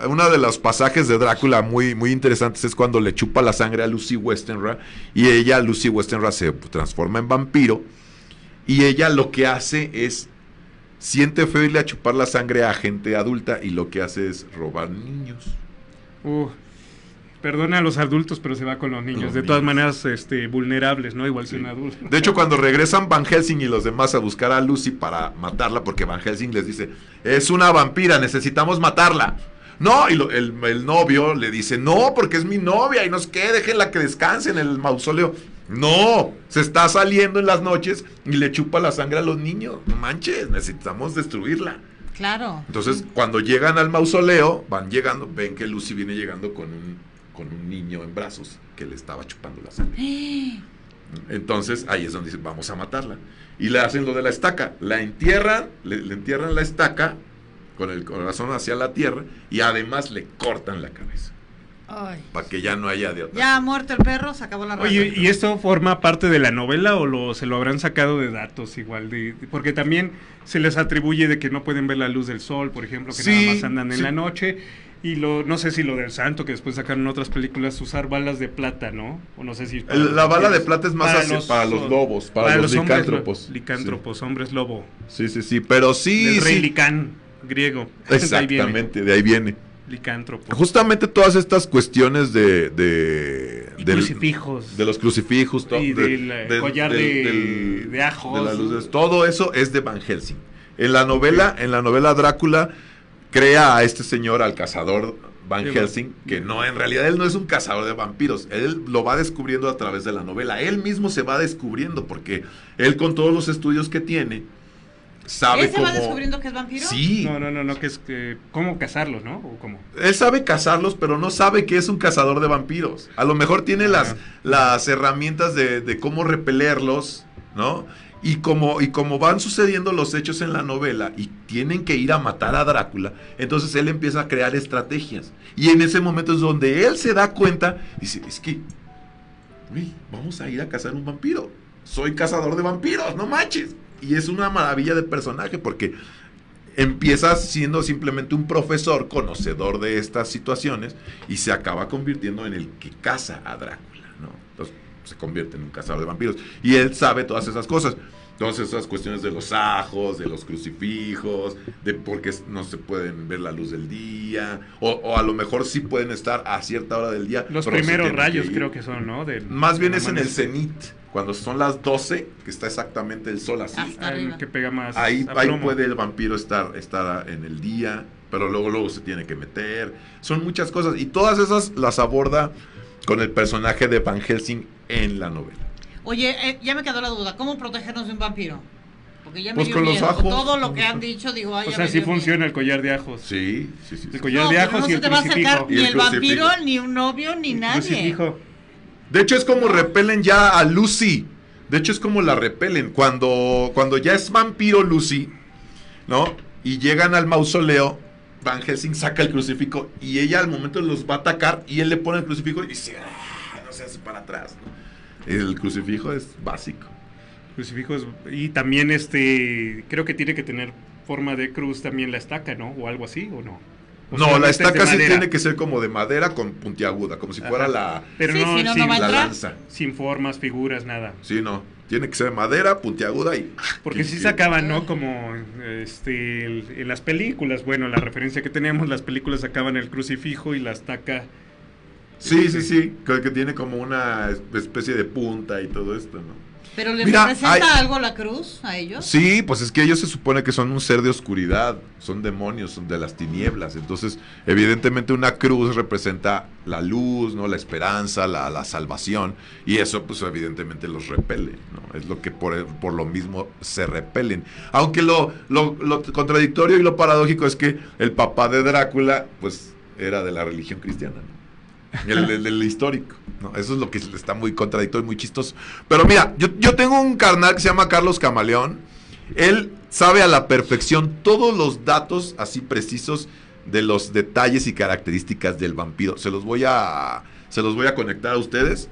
una de los pasajes de Drácula muy, muy interesantes es cuando le chupa la sangre a Lucy Westenra y Lucy Westenra, se transforma en vampiro, y ella lo que hace es siente feo irle a chupar la sangre a gente adulta, y lo que hace es robar niños. Perdona a los adultos, pero se va con los niños. Los de todas niños. maneras, vulnerables, ¿no? Igual Sí. que un adulto. De hecho, cuando regresan Van Helsing y los demás a buscar a Lucy para matarla, porque Van Helsing les dice, es una vampira, necesitamos matarla. No, y el novio le dice, no, porque es mi novia y no sé qué, déjenla que descanse en el mausoleo. No, se está saliendo en las noches y le chupa la sangre a los niños. No manches, necesitamos destruirla. Claro. Entonces, cuando llegan al mausoleo, van llegando, ven que Lucy viene llegando con un niño en brazos que le estaba chupando la sangre. Entonces ahí es donde dicen, vamos a matarla. Y le hacen lo de la estaca, la entierran, le entierran la estaca con el corazón hacia la tierra, y además le cortan la cabeza, Ay. para que ya no haya de otra. Ya muerto el perro, se acabó la Oye, raza. ¿y esto forma parte de la novela o se lo habrán sacado de datos igual? Porque también se les atribuye de que no pueden ver la luz del sol, por ejemplo, que Sí, nada más andan en sí. la noche. Y no sé si lo del santo, que después sacaron en otras películas, usar balas de plata, ¿no? O no sé si... La bala de plata es más para los lobos, para los hombres licántropos. Licántropos, hombres lobo. Sí, pero sí. Del rey sí. Licán, griego. De ahí viene, Exactamente, de ahí viene. licántropo. Justamente todas estas cuestiones Y crucifijos. de los crucifijos, Y del collar de ajos. de las luces, todo eso es de Van Helsing. En la novela Drácula crea a este señor, al cazador Van Sí, Helsing, que no, en realidad él no es un cazador de vampiros, él lo va descubriendo a través de la novela, él mismo se va descubriendo, porque él, con todos los estudios que tiene, sabe ¿Él se cómo... va descubriendo que es vampiro? Sí, No, que es que... ¿Cómo cazarlos, no? ¿O cómo? él sabe cazarlos, pero no sabe que es un cazador de vampiros. A lo mejor tiene las herramientas de cómo repelerlos, ¿no? Y como van sucediendo los hechos en la novela y tienen que ir a matar a Drácula, entonces él empieza a crear estrategias. Y en ese momento es donde él se da cuenta, dice, es que, vamos a ir a cazar un vampiro. Soy cazador de vampiros, no manches. Y es una maravilla de personaje, porque empieza siendo simplemente un profesor conocedor de estas situaciones y se acaba convirtiendo en el que caza a Drácula, ¿no? Entonces se convierte en un cazador de vampiros y él sabe todas esas cosas, todas esas cuestiones de los ajos, de los crucifijos, de por qué no se pueden ver la luz del día, o a lo mejor sí pueden estar a cierta hora del día. Los pero se primeros tienen rayos que ir. creo que son, ¿no? Más bien es en el amanecer. cenit, cuando son las 12, que está exactamente el sol así. Hasta Ah, el arriba. que pega más Ahí a plomo. puede el vampiro estar en el día, pero luego se tiene que meter. Son muchas cosas, y todas esas las aborda con el personaje de Van Helsing en la novela. Oye, ya me quedó la duda. ¿Cómo protegernos de un vampiro? Porque ya me Pues dio con los miedo. ajos. Todo lo que han dicho, digo, ay, O ya sea, me sí dio funciona miedo. el collar de ajos. Sí. El collar No, de pero ajos no y se el te va a crucifijo. acercar Y ni el el vampiro, crucifijo. ni un novio, ni nadie. Crucifijo. De hecho, es como repelen ya a Lucy. De hecho, es como la repelen. Cuando ya es vampiro Lucy, ¿no? Y llegan al mausoleo, Van Helsing saca el crucifijo y ella al momento los va a atacar y él le pone el crucifijo y dice, no se hace para atrás, ¿no? El crucifijo es básico. Crucifijos. Y también creo que tiene que tener forma de cruz también la estaca, ¿no? O algo así, ¿o no? O No, la solamente es de estaca sí madera. tiene que ser como de madera con puntiaguda, como si fuera Ajá. Pero Sí, no, si no, sin, no va a la entrar. lanza. sin formas, figuras, nada. Sí, no. Tiene que ser de madera, puntiaguda y... Porque sí sacaban, ¿no? Como en las películas, bueno, la referencia que tenemos, las películas sacaban el crucifijo y la estaca. Sí, que tiene como una especie de punta y todo esto, ¿no? ¿Pero les Mira, representa algo la cruz a ellos? Sí, pues es que ellos se supone que son un ser de oscuridad, son demonios, son de las tinieblas. Entonces, evidentemente una cruz representa la luz, ¿no? La esperanza, la salvación. Y eso, pues evidentemente los repele, ¿no? Es lo que por lo mismo se repelen. Aunque lo contradictorio y lo paradójico es que el papá de Drácula, pues, era de la religión cristiana, ¿no? El histórico, ¿no? Eso es lo que está muy contradictorio y muy chistoso. Pero mira, yo tengo un carnal que se llama Carlos Camaleón. Él sabe a la perfección todos los datos así precisos de los detalles y características del vampiro. Se los voy a conectar a ustedes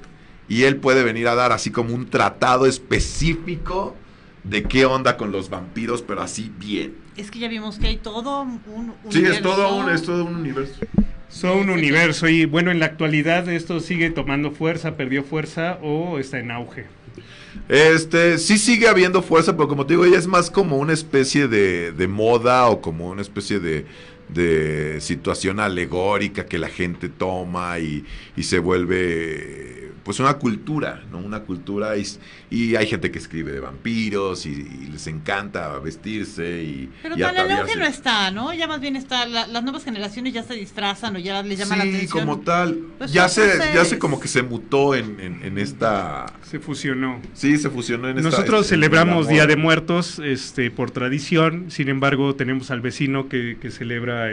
y él puede venir a dar así como un tratado específico de qué onda con los vampiros, pero así bien. Es que ya vimos que hay todo un Sí, universo. es todo un universo. Son un universo y bueno, en la actualidad esto sigue tomando fuerza, perdió fuerza o está en auge. Sí sigue habiendo fuerza, pero como te digo, ella es más como una especie de moda o como una especie de situación alegórica que la gente toma y se vuelve pues una cultura, ¿no? Una cultura y hay gente que escribe de vampiros y les encanta vestirse Pero y tan en auge ataviarse. no está, ¿no? Ya más bien está, las nuevas generaciones ya se disfrazan o ya les llama la Sí, atención. como tal, Pues ya entonces- se como que se mutó en esta... Se fusionó. Sí, se fusionó en esta... Nosotros en celebramos la Día moda. de Muertos por tradición, sin embargo tenemos al vecino que celebra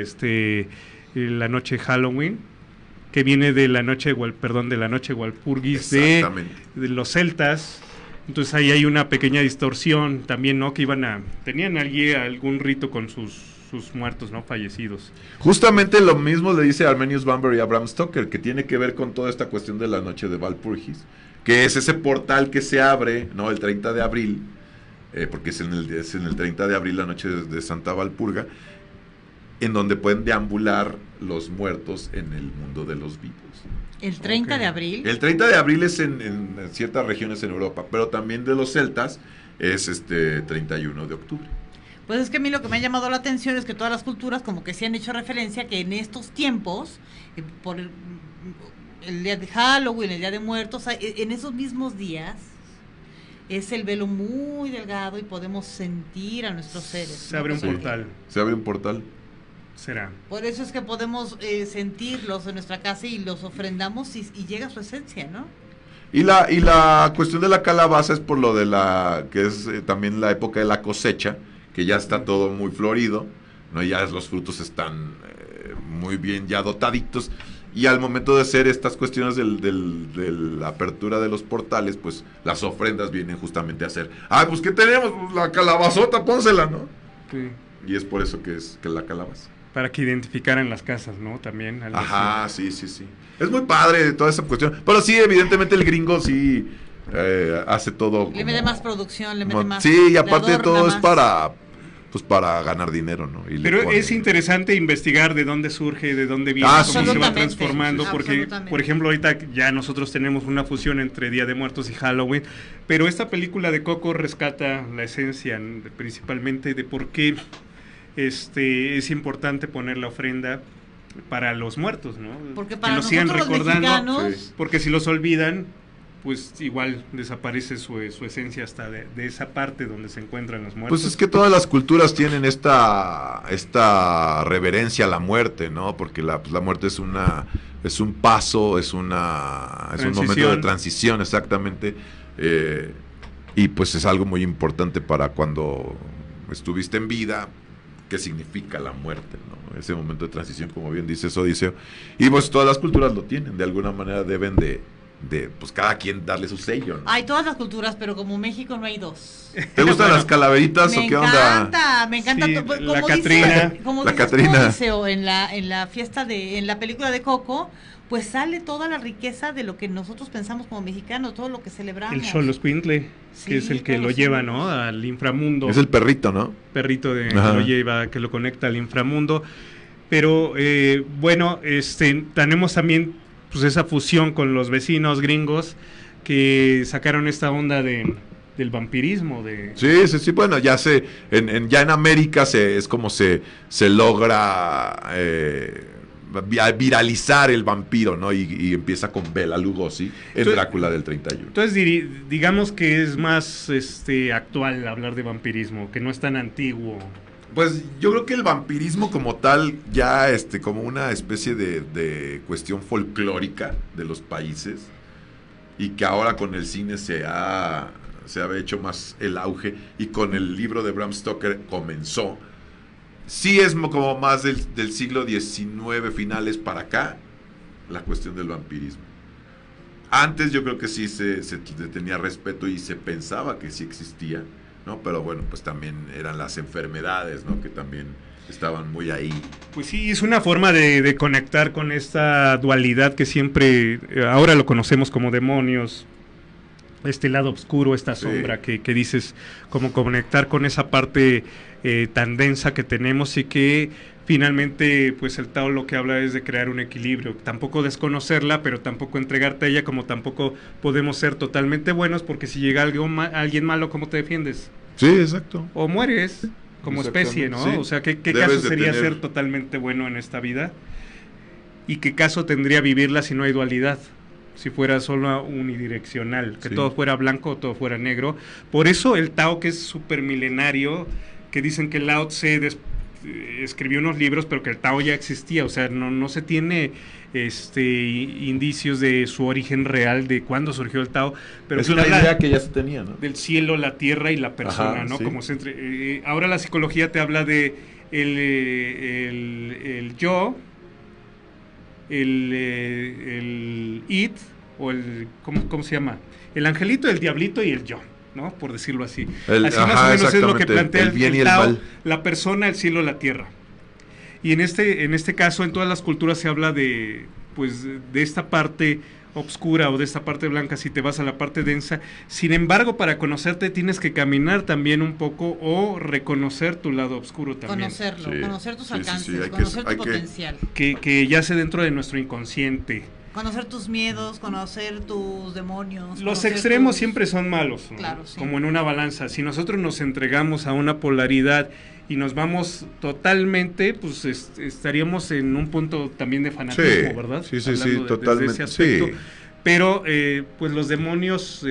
la noche de Halloween, que viene de la noche de la noche Walpurgis de Exactamente. los celtas. Entonces ahí hay una pequeña distorsión también, ¿no? Que tenían allí algún rito con sus muertos, ¿no? Fallecidos. Justamente lo mismo le dice Armenius Bamber y a Bram Stoker, que tiene que ver con toda esta cuestión de la noche de Walpurgis, que es ese portal que se abre, ¿no? El 30 de abril, porque es en el 30 de abril la noche de Santa Walpurga, en donde pueden deambular los muertos en el mundo de los vivos. El 30 Ok. de abril. El 30 de abril es en ciertas regiones en Europa, pero también de los celtas es 31 de octubre. Pues es que a mí lo que me ha llamado la atención es que todas las culturas como que se han hecho referencia que en estos tiempos, por el día de Halloween, el día de Muertos, en esos mismos días es el velo muy delgado y podemos sentir a nuestros seres. Se abre un Sí. portal, Se abre un portal. será. Por eso es que podemos sentirlos en nuestra casa y los ofrendamos y llega su esencia, ¿no? Y la cuestión de la calabaza es por lo de que es también la época de la cosecha, que ya está todo muy florido, ¿no? Ya los frutos están muy bien ya dotaditos, y al momento de hacer estas cuestiones de la apertura de los portales, pues las ofrendas vienen justamente a hacer, pues ¿qué tenemos? Pues la calabazota, pónsela, ¿no? Sí. Y es por eso que es la calabaza. Para que identificaran las casas, ¿no? También. Algo Ajá, así. sí. Es muy padre toda esa cuestión. Pero sí, evidentemente el gringo sí hace todo. Le mete más producción, le mete más. Sí, y le aparte de adorna todo es más. para ganar dinero, ¿no? Y le Pero pone- es interesante investigar de dónde surge, de dónde viene, Ah, cómo se va Absolutamente, transformando, porque, absolutamente. por ejemplo, ahorita ya nosotros tenemos una fusión entre Día de Muertos y Halloween, pero esta película de Coco rescata la esencia, principalmente de por qué es importante poner la ofrenda para los muertos, ¿no? Porque Que para los sigan nosotros los recordando, mexicanos, Sí. porque si los olvidan, pues igual desaparece su esencia hasta de esa parte donde se encuentran los muertos. Pues es que todas las culturas tienen esta reverencia a la muerte, ¿no? Porque la muerte es un paso, es un momento de transición, exactamente. Y pues es algo muy importante para cuando estuviste en vida, qué significa la muerte, ¿no? Ese momento de transición, como bien dice Odiseo. Y pues todas las culturas lo tienen, de alguna manera deben de pues cada quien darle su sello, ¿no? Hay todas las culturas, pero como México no hay dos. ¿Te gustan las calaveritas o qué onda? Me encanta, Sí, como la dice, Catrina. como La dices tú, Catrina. Odiseo, en la fiesta en la película de Coco, pues sale toda la riqueza de lo que nosotros pensamos como mexicanos, todo lo que celebramos. El Xoloscuintle, Sí, que es el que todos lo los lleva, símbolos. ¿no? Al inframundo. Es el perrito, ¿no? Perrito que Ajá. lo lleva, que lo conecta al inframundo. Pero bueno, tenemos también pues esa fusión con los vecinos gringos que sacaron esta onda del vampirismo. Sí, bueno, ya ya en América es como se logra viralizar el vampiro, ¿no? Y empieza con Bela Lugosi en Entonces, Drácula del 31. Entonces digamos que es más actual hablar de vampirismo, que no es tan antiguo. Pues yo creo que el vampirismo como tal, ya como una especie de cuestión folclórica de los países, y que ahora con el cine se ha hecho más el auge, y con el libro de Bram Stoker comenzó. Sí es como más del siglo XIX finales para acá, la cuestión del vampirismo. Antes yo creo que sí se tenía respeto y se pensaba que sí existía, ¿no? Pero bueno, pues también eran las enfermedades, ¿no? Que también estaban muy ahí. Pues sí, es una forma de conectar con esta dualidad que siempre, ahora lo conocemos como demonios, este lado oscuro, esta sombra que dices, como conectar con esa parte tan densa que tenemos, y que finalmente pues el Tao lo que habla es de crear un equilibrio, tampoco desconocerla, pero tampoco entregarte a ella, como tampoco podemos ser totalmente buenos, porque si llega alguien malo, ¿cómo te defiendes? Sí, exacto. O mueres como especie, ¿no? Sí. O sea, ¿qué Debes caso de sería tener... ser totalmente bueno en esta vida? ¿Y qué caso tendría vivirla si no hay dualidad? Si fuera solo unidireccional, que todo fuera blanco o todo fuera negro. Por eso el Tao, que es súper milenario, que dicen que Lao Tse escribió unos libros, pero que el Tao ya existía, o sea, no se tiene indicios de su origen real, de cuándo surgió el Tao, pero es una idea que ya se tenía, ¿no? Del cielo, la tierra y la persona, Ajá, ¿no? sí. Como ahora la psicología te habla de el yo, el it, o ¿cómo se llama? El angelito, el diablito y el yo, ¿no? Por decirlo así. Así más o menos es lo que plantea el bien y el Tao, mal. la persona, el cielo, la tierra. Y en este caso, en todas las culturas se habla de esta parte obscura o de esta parte blanca, si te vas a la parte densa. Sin embargo, para conocerte tienes que caminar también un poco, o reconocer tu lado oscuro también. Conocerlo, Sí. conocer tus Sí, alcances, hay conocer que- tu potencial. Que yace dentro de nuestro inconsciente. Conocer tus miedos, conocer tus demonios. Los conocer extremos tus- siempre son malos, ¿no? Claro, sí. Como en una balanza. Si nosotros nos entregamos a una polaridad y nos vamos totalmente, pues estaríamos en un punto también de fanatismo, Sí, ¿verdad? sí, Hablando sí, desde totalmente, ese aspecto. sí. Pero pues los demonios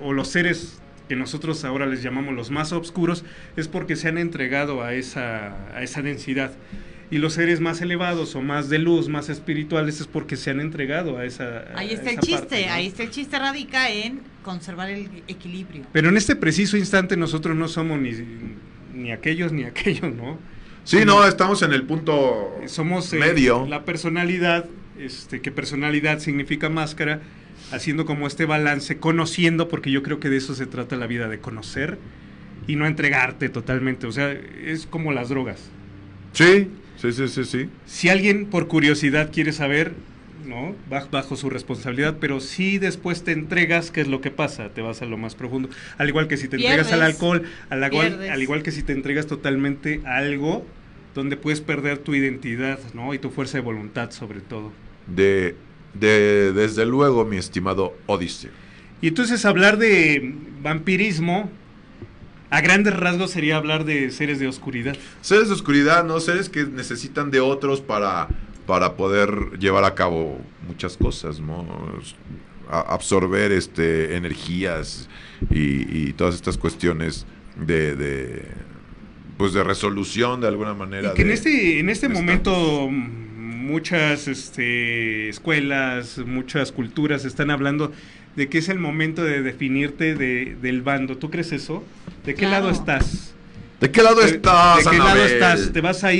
o los seres que nosotros ahora les llamamos los más oscuros, es porque se han entregado a esa densidad. Y los seres más elevados o más de luz, más espirituales, es porque se han entregado a esa Ahí está el esa chiste, parte, ¿no? ahí está el chiste, radica en conservar el equilibrio. Pero en este preciso instante nosotros no somos ni aquellos ni aquellos, ¿no? Sí, no, estamos en el punto Somos medio. la personalidad, que personalidad significa máscara, haciendo como este balance, conociendo, porque yo creo que de eso se trata la vida, de conocer y no entregarte totalmente. O sea, es como las drogas. Sí. Si alguien por curiosidad quiere saber, ¿no? Bajo su responsabilidad, pero si después te entregas, ¿qué es lo que pasa? Te vas a lo más profundo. Al igual que si te entregas al alcohol, al igual que si te entregas totalmente a algo donde puedes perder tu identidad, ¿no? Y tu fuerza de voluntad, sobre todo. Desde luego, mi estimado Odiseo. Y entonces hablar de vampirismo, a grandes rasgos, sería hablar de seres de oscuridad. Seres de oscuridad, ¿no? Seres que necesitan de otros para poder llevar a cabo muchas cosas, ¿no? Absorber energías y todas estas cuestiones de resolución de alguna manera. Y que en este momento muchas escuelas, muchas culturas están hablando de que es el momento de definirte del bando. ¿Tú crees eso? ¿De qué lado estás? ¿De qué lado estás, ¿De qué lado Anabel? estás? Te vas a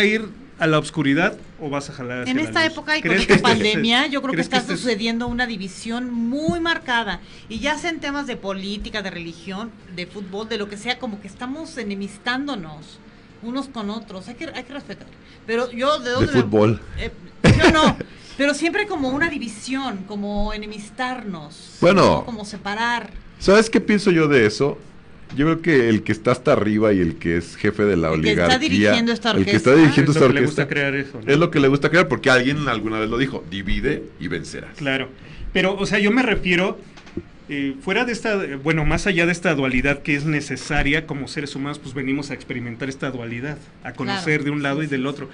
ir a la oscuridad o vas a jalar hacia En la esta luz? época y con ¿Crees esta que pandemia, yo creo que crees está estés- sucediendo una división muy marcada. Y ya sea en temas de política, de religión, de fútbol, de lo que sea, como que estamos enemistándonos unos con otros. Hay que respetar. Pero yo de De dónde fútbol. yo no. Pero siempre como una división, como enemistarnos. Bueno. ¿no? Como separar. ¿Sabes qué pienso yo de eso? Yo creo que el que está hasta arriba y el que es jefe de la El que está oligarquía, dirigiendo esta el que está orquesta. dirigiendo Es esta lo que le gusta orquesta, crear eso, ¿no? es lo que le gusta crear, porque alguien alguna vez lo dijo, divide y vencerás. Claro, pero, o sea, yo me refiero, fuera de esta, bueno, más allá de esta dualidad que es necesaria como seres humanos, pues venimos a experimentar esta dualidad, a conocer Claro, de un lado sí, y del sí, otro.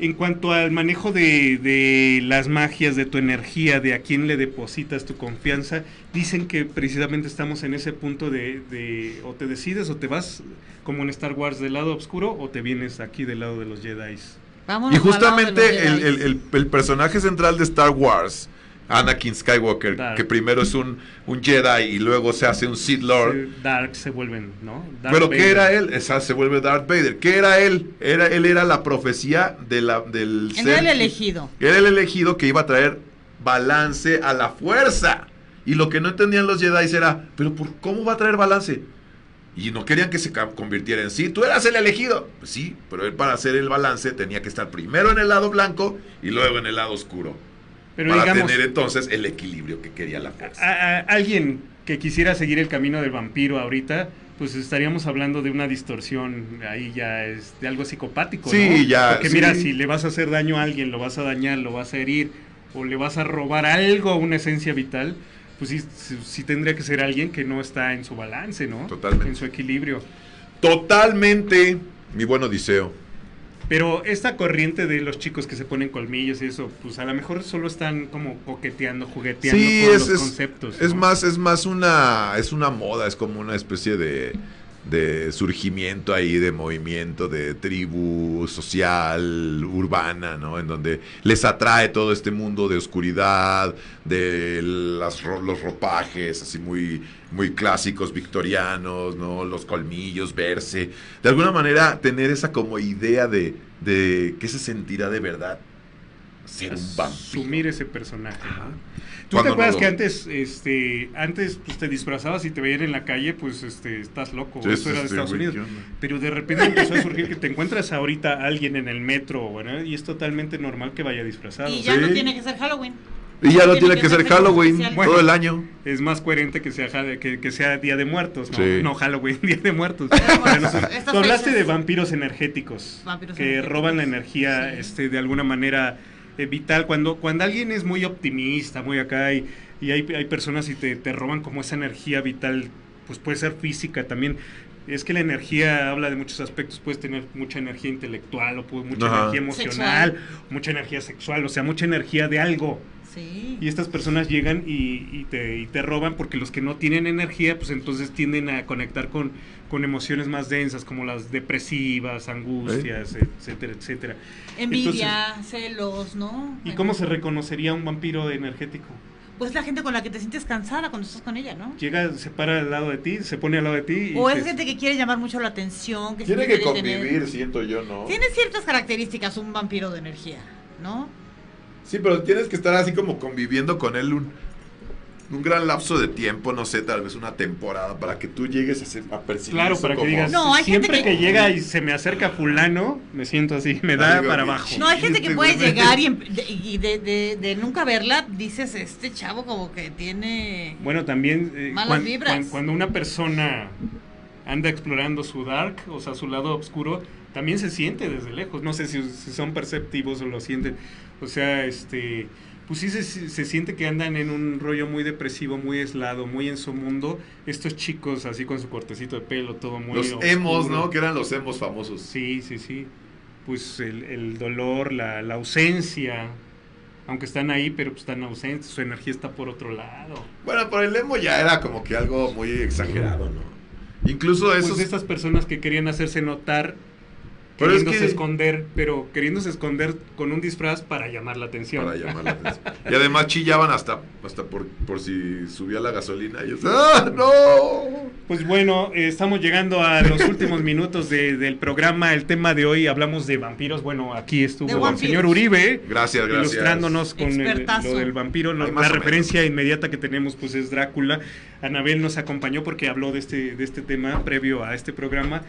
En cuanto al manejo de las magias, de tu energía, de a quién le depositas tu confianza, dicen que precisamente estamos en ese punto de o te decides o te vas, como en Star Wars, del lado oscuro, o te vienes aquí del lado de los Jedi. Vámonos Y al lado de justamente los Jedi. el personaje central de Star Wars, Anakin Skywalker, Claro. que primero es un Jedi y luego se hace un Sith Lord. Dark se vuelven, ¿no? Darth Pero Vader. ¿qué era él? Se vuelve Darth Vader. ¿Qué era él? Él era la profecía del Él ser. era el elegido. Era el elegido que iba a traer balance a la fuerza. Y lo que no entendían los Jedi era, pero ¿cómo va a traer balance? Y no querían que se convirtiera en sí. Tú eras el elegido. Pues sí, pero él para hacer el balance tenía que estar primero en el lado blanco y luego en el lado oscuro. Pero Para digamos, tener entonces el equilibrio que quería la fuerza. alguien que quisiera seguir el camino del vampiro ahorita, pues estaríamos hablando de una distorsión, ahí ya es de algo psicopático, Sí, ¿no? ya, Porque sí. mira, si le vas a hacer daño a alguien, lo vas a dañar, lo vas a herir, o le vas a robar algo, una esencia vital, pues sí tendría que ser alguien que no está en su balance, ¿no? Totalmente. En su equilibrio. Totalmente, mi buen Odiseo. Pero esta corriente de los chicos que se ponen colmillos y eso, pues a lo mejor solo están como coqueteando, jugueteando Sí, con es los conceptos, es ¿no? más una moda, es como una especie de surgimiento ahí, de movimiento, de tribu social, urbana, ¿no? En donde les atrae todo este mundo de oscuridad, de los ropajes así muy, muy clásicos, victorianos, ¿no? Los colmillos, verse. De alguna manera, tener esa como idea de qué se sentirá de verdad ser un vampiro. Asumir ese personaje. Ajá. ¿Tú Cuando te acuerdas no- que antes pues te disfrazabas y te veían en la calle, pues estás loco, Sí, eso era de sí, Estados güey, Unidos. ¿qué onda? Pero de repente empezó a surgir que te encuentras ahorita a alguien en el metro, bueno, y es totalmente normal que vaya disfrazado. Y ya Sí. no tiene que ser Halloween. Y ya no tiene que ser fechas Halloween especiales. todo el año. Es más coherente que sea que sea Día de Muertos, ¿no? Sí. No Halloween, Día de Muertos. Día de Muertos. Para nosotros. Estas Tú hablaste fechas. de vampiros energéticos, Vampiros que energéticos. roban la energía Sí. de alguna manera vital. Cuando alguien es muy optimista, muy acá, y hay personas y te roban como esa energía vital, pues puede ser física también. Es que la energía habla de muchos aspectos, puedes tener mucha energía intelectual, o mucha Ajá. energía emocional, mucha energía sexual, o sea, mucha energía de algo. Sí. Y estas personas llegan y te roban porque los que no tienen energía, pues entonces tienden a conectar con emociones más densas, como las depresivas, angustias, etcétera, etcétera. Envidia, celos, ¿no? ¿Y cómo se reconocería un vampiro energético? Pues la gente con la que te sientes cansada cuando estás con ella, ¿no? Llega, se para al lado de ti, se pone al lado de ti. O es gente que quiere llamar mucho la atención, que Tiene siempre que quiere tener- convivir, siento yo, ¿no? Tiene ciertas características un vampiro de energía, ¿no? Sí, pero tienes que estar así como conviviendo con él un gran lapso de tiempo, no sé, tal vez una temporada, para que tú llegues a percibir Claro, eso para que como- digas, No, hay gente siempre que- que llega y se me acerca fulano, me siento así, me da Algo para bien abajo. chido. No, hay gente que Este puede güey. llegar y de nunca verla, dices, este chavo como que tiene... Bueno, también Malas vibras. cuando una persona anda explorando su dark, o sea, su lado oscuro, también se siente desde lejos. No sé si son perceptivos o lo sienten. O sea, pues sí se siente que andan en un rollo muy depresivo, muy aislado, muy en su mundo. Estos chicos así con su cortecito de pelo, todo muy Los oscuro. emos, ¿no? Que eran los emos famosos. Sí, sí, sí. Pues el dolor, la ausencia, aunque están ahí, pero pues están ausentes, su energía está por otro lado. Bueno, pero el emo ya era como que algo muy exagerado, ¿no? Incluso esos... Pues estas personas que querían hacerse notar, Pero es queriéndose que- esconder, pero queriéndose esconder con un disfraz para llamar la atención. Para llamar la atención. Y además chillaban hasta por si subía la gasolina. Y yo, ¡ah, no! Pues bueno, estamos llegando a los últimos minutos del programa. El tema de hoy hablamos de vampiros. Bueno, aquí De estuvo el vampiros. señor Uribe. Gracias. Ilustrándonos con Expertazo. lo del vampiro. Ay, La más o referencia inmediata que tenemos pues es Drácula. Anabel nos acompañó porque habló de este tema previo a este programa.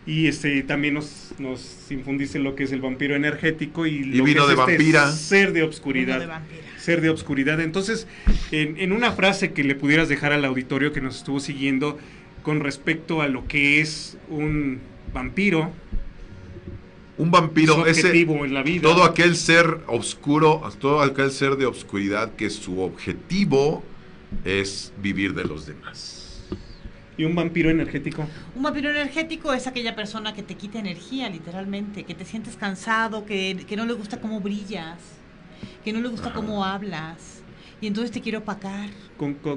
Y también nos infundiste lo que es el vampiro energético y lo vino que es de vampira. ser de obscuridad. Vino de vampira. Ser de obscuridad. Entonces, en una frase que le pudieras dejar al auditorio que nos estuvo siguiendo con respecto a lo que es un vampiro, Un vampiro, su objetivo en la vida. todo aquel ser oscuro, todo aquel ser de obscuridad que su objetivo es vivir de los demás. Y un vampiro energético. Un vampiro energético es aquella persona que te quita energía, literalmente, que te sientes cansado, que no le gusta cómo brillas, que no le gusta cómo hablas, y entonces te quiere opacar.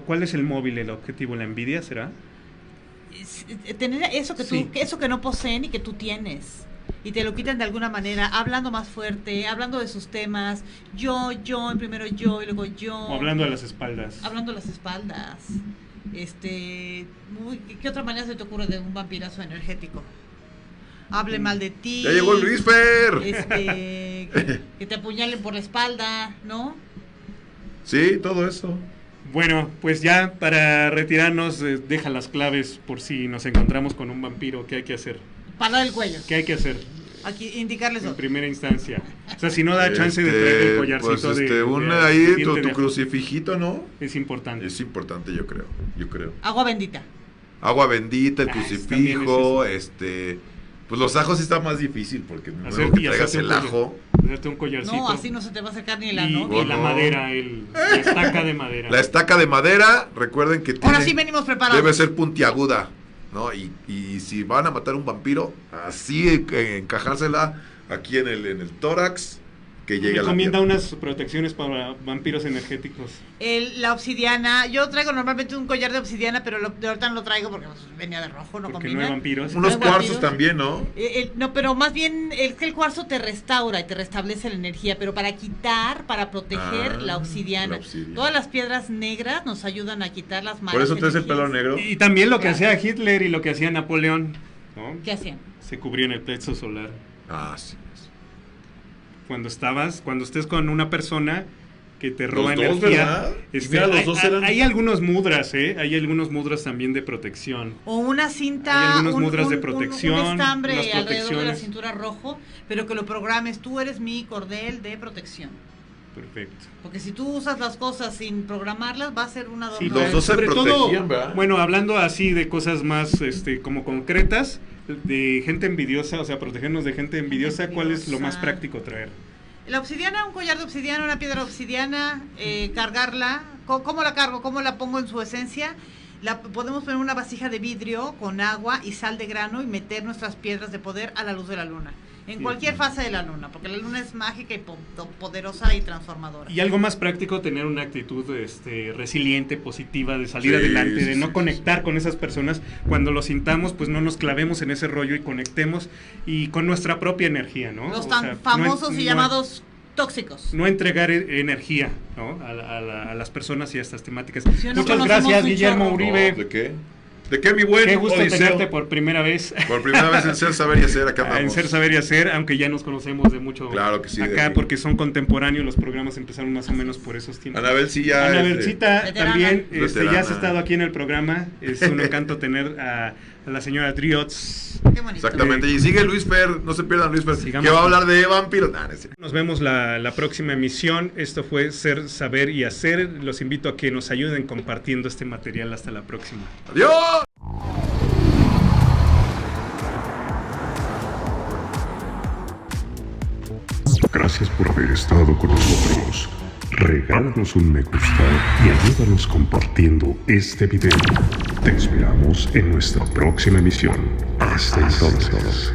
¿Cuál es el móvil, el objetivo? ¿La envidia será? Tener eso Sí. eso que no poseen y que tú tienes. Y te lo quitan de alguna manera, hablando más fuerte, hablando de sus temas, primero yo y luego yo. O hablando a las espaldas. Hablando a las espaldas. ¿Qué otra manera se te ocurre de un vampirazo energético? Hable mal de ti. ¡Ya llegó Luis Fer! Que te apuñalen por la espalda, ¿no? Sí, todo eso. Bueno, pues ya para retirarnos, deja las claves por si nos encontramos con un vampiro. ¿Qué hay que hacer? Parar el cuello. ¿Qué hay que hacer? Aquí, indicarles En otro. primera instancia. O sea, si no da chance de traer el collarcito pues de ahí diente tu de ajo. crucifijito, ¿no? Es importante. Es importante, yo creo. Agua bendita. Agua bendita, el también crucifijo, es pues los ajos sí está más difícil porque no Hacer- que y traigas hacerte el un ajo. Hacerte un collarcito. No, así no se te va a acercar ni el y, ano. y la No. madera, la estaca de madera. La estaca de madera, recuerden que Ahora sí venimos preparados. debe ser puntiaguda, ¿no? Y si van a matar un vampiro, así encajársela aquí en el tórax, que llegue a la Recomienda pierna. unas protecciones para vampiros energéticos. La obsidiana. Yo traigo normalmente un collar de obsidiana, pero de ahorita no lo traigo porque pues, venía de rojo, no Porque combina. no hay vampiros. Unos ¿No hay cuarzos vampiros? también, ¿no? No, pero más bien es que el cuarzo te restaura y te restablece la energía, pero para proteger la obsidiana. la obsidiana. Todas las piedras negras nos ayudan a quitar las malas Por eso traes el energías. pelo negro. Y también lo que Gracias. hacía Hitler y lo que hacía Napoleón, ¿no? ¿Qué hacían? Se cubrían el plexo solar. Ah, sí. Cuando estés con una persona que te roba Los dos, energía. ¿verdad? Mira, los dos eran- hay algunos mudras, hay algunos mudras también de protección. O una cinta, Hay algunos mudras de protección, un estambre unas alrededor de la protecciones. cintura rojo, pero que lo programes. Tú eres mi cordel de protección. Perfecto. Porque si tú usas las cosas sin programarlas, va a ser una Sí, los dos se sobre todo, protegían, ¿verdad? bueno, hablando así de cosas más como concretas, de gente envidiosa, o sea, protegernos de gente envidiosa, ¿cuál es lo más envidiosa. práctico traer? La obsidiana, un collar de obsidiana, una piedra de obsidiana, cargarla. ¿Cómo la cargo? ¿Cómo la pongo en su esencia? Podemos poner una vasija de vidrio con agua y sal de grano y meter nuestras piedras de poder a la luz de la luna. En Sí. cualquier fase de la luna, porque la luna es mágica y poderosa y transformadora. Y algo más práctico, tener una actitud resiliente, positiva, de salir Sí, adelante, de sí, no sí, conectar con esas personas. Cuando lo sintamos, pues no nos clavemos en ese rollo y conectemos y con nuestra propia energía, ¿no? Los O tan sea, famosos y no- llamados tóxicos. no entregar energía, ¿no? a las personas y a estas temáticas. Si no Muchas conocemos gracias, un Guillermo chorro. Uribe. No, ¿de qué? ¿De qué, mi buen Qué gusto Odiseo? tenerte por primera vez. Por primera vez en Ser, Saber y Hacer, acá En andamos. Ser, Saber y Hacer, aunque ya nos conocemos de mucho Claro que sí, de acá, ahí. porque son contemporáneos, los programas empezaron más o menos por esos tiempos. Anabel sí ya. Anabelcita Veterana. también, ya Veterana. has estado aquí en el programa, es un encanto tener a la señora Driots. Qué bonito. Exactamente. Y sigue Luis Fer, no se pierdan Luis Fer, Sigamos. que va a hablar de vampiros. Nah, no es cierto. Nos vemos la próxima emisión. Esto fue Ser, Saber y Hacer. Los invito a que nos ayuden compartiendo este material. Hasta la próxima. ¡Adiós! Gracias por haber estado con nosotros. Regálanos un me gusta y ayúdanos compartiendo este video. Te esperamos en nuestra próxima emisión. Hasta entonces.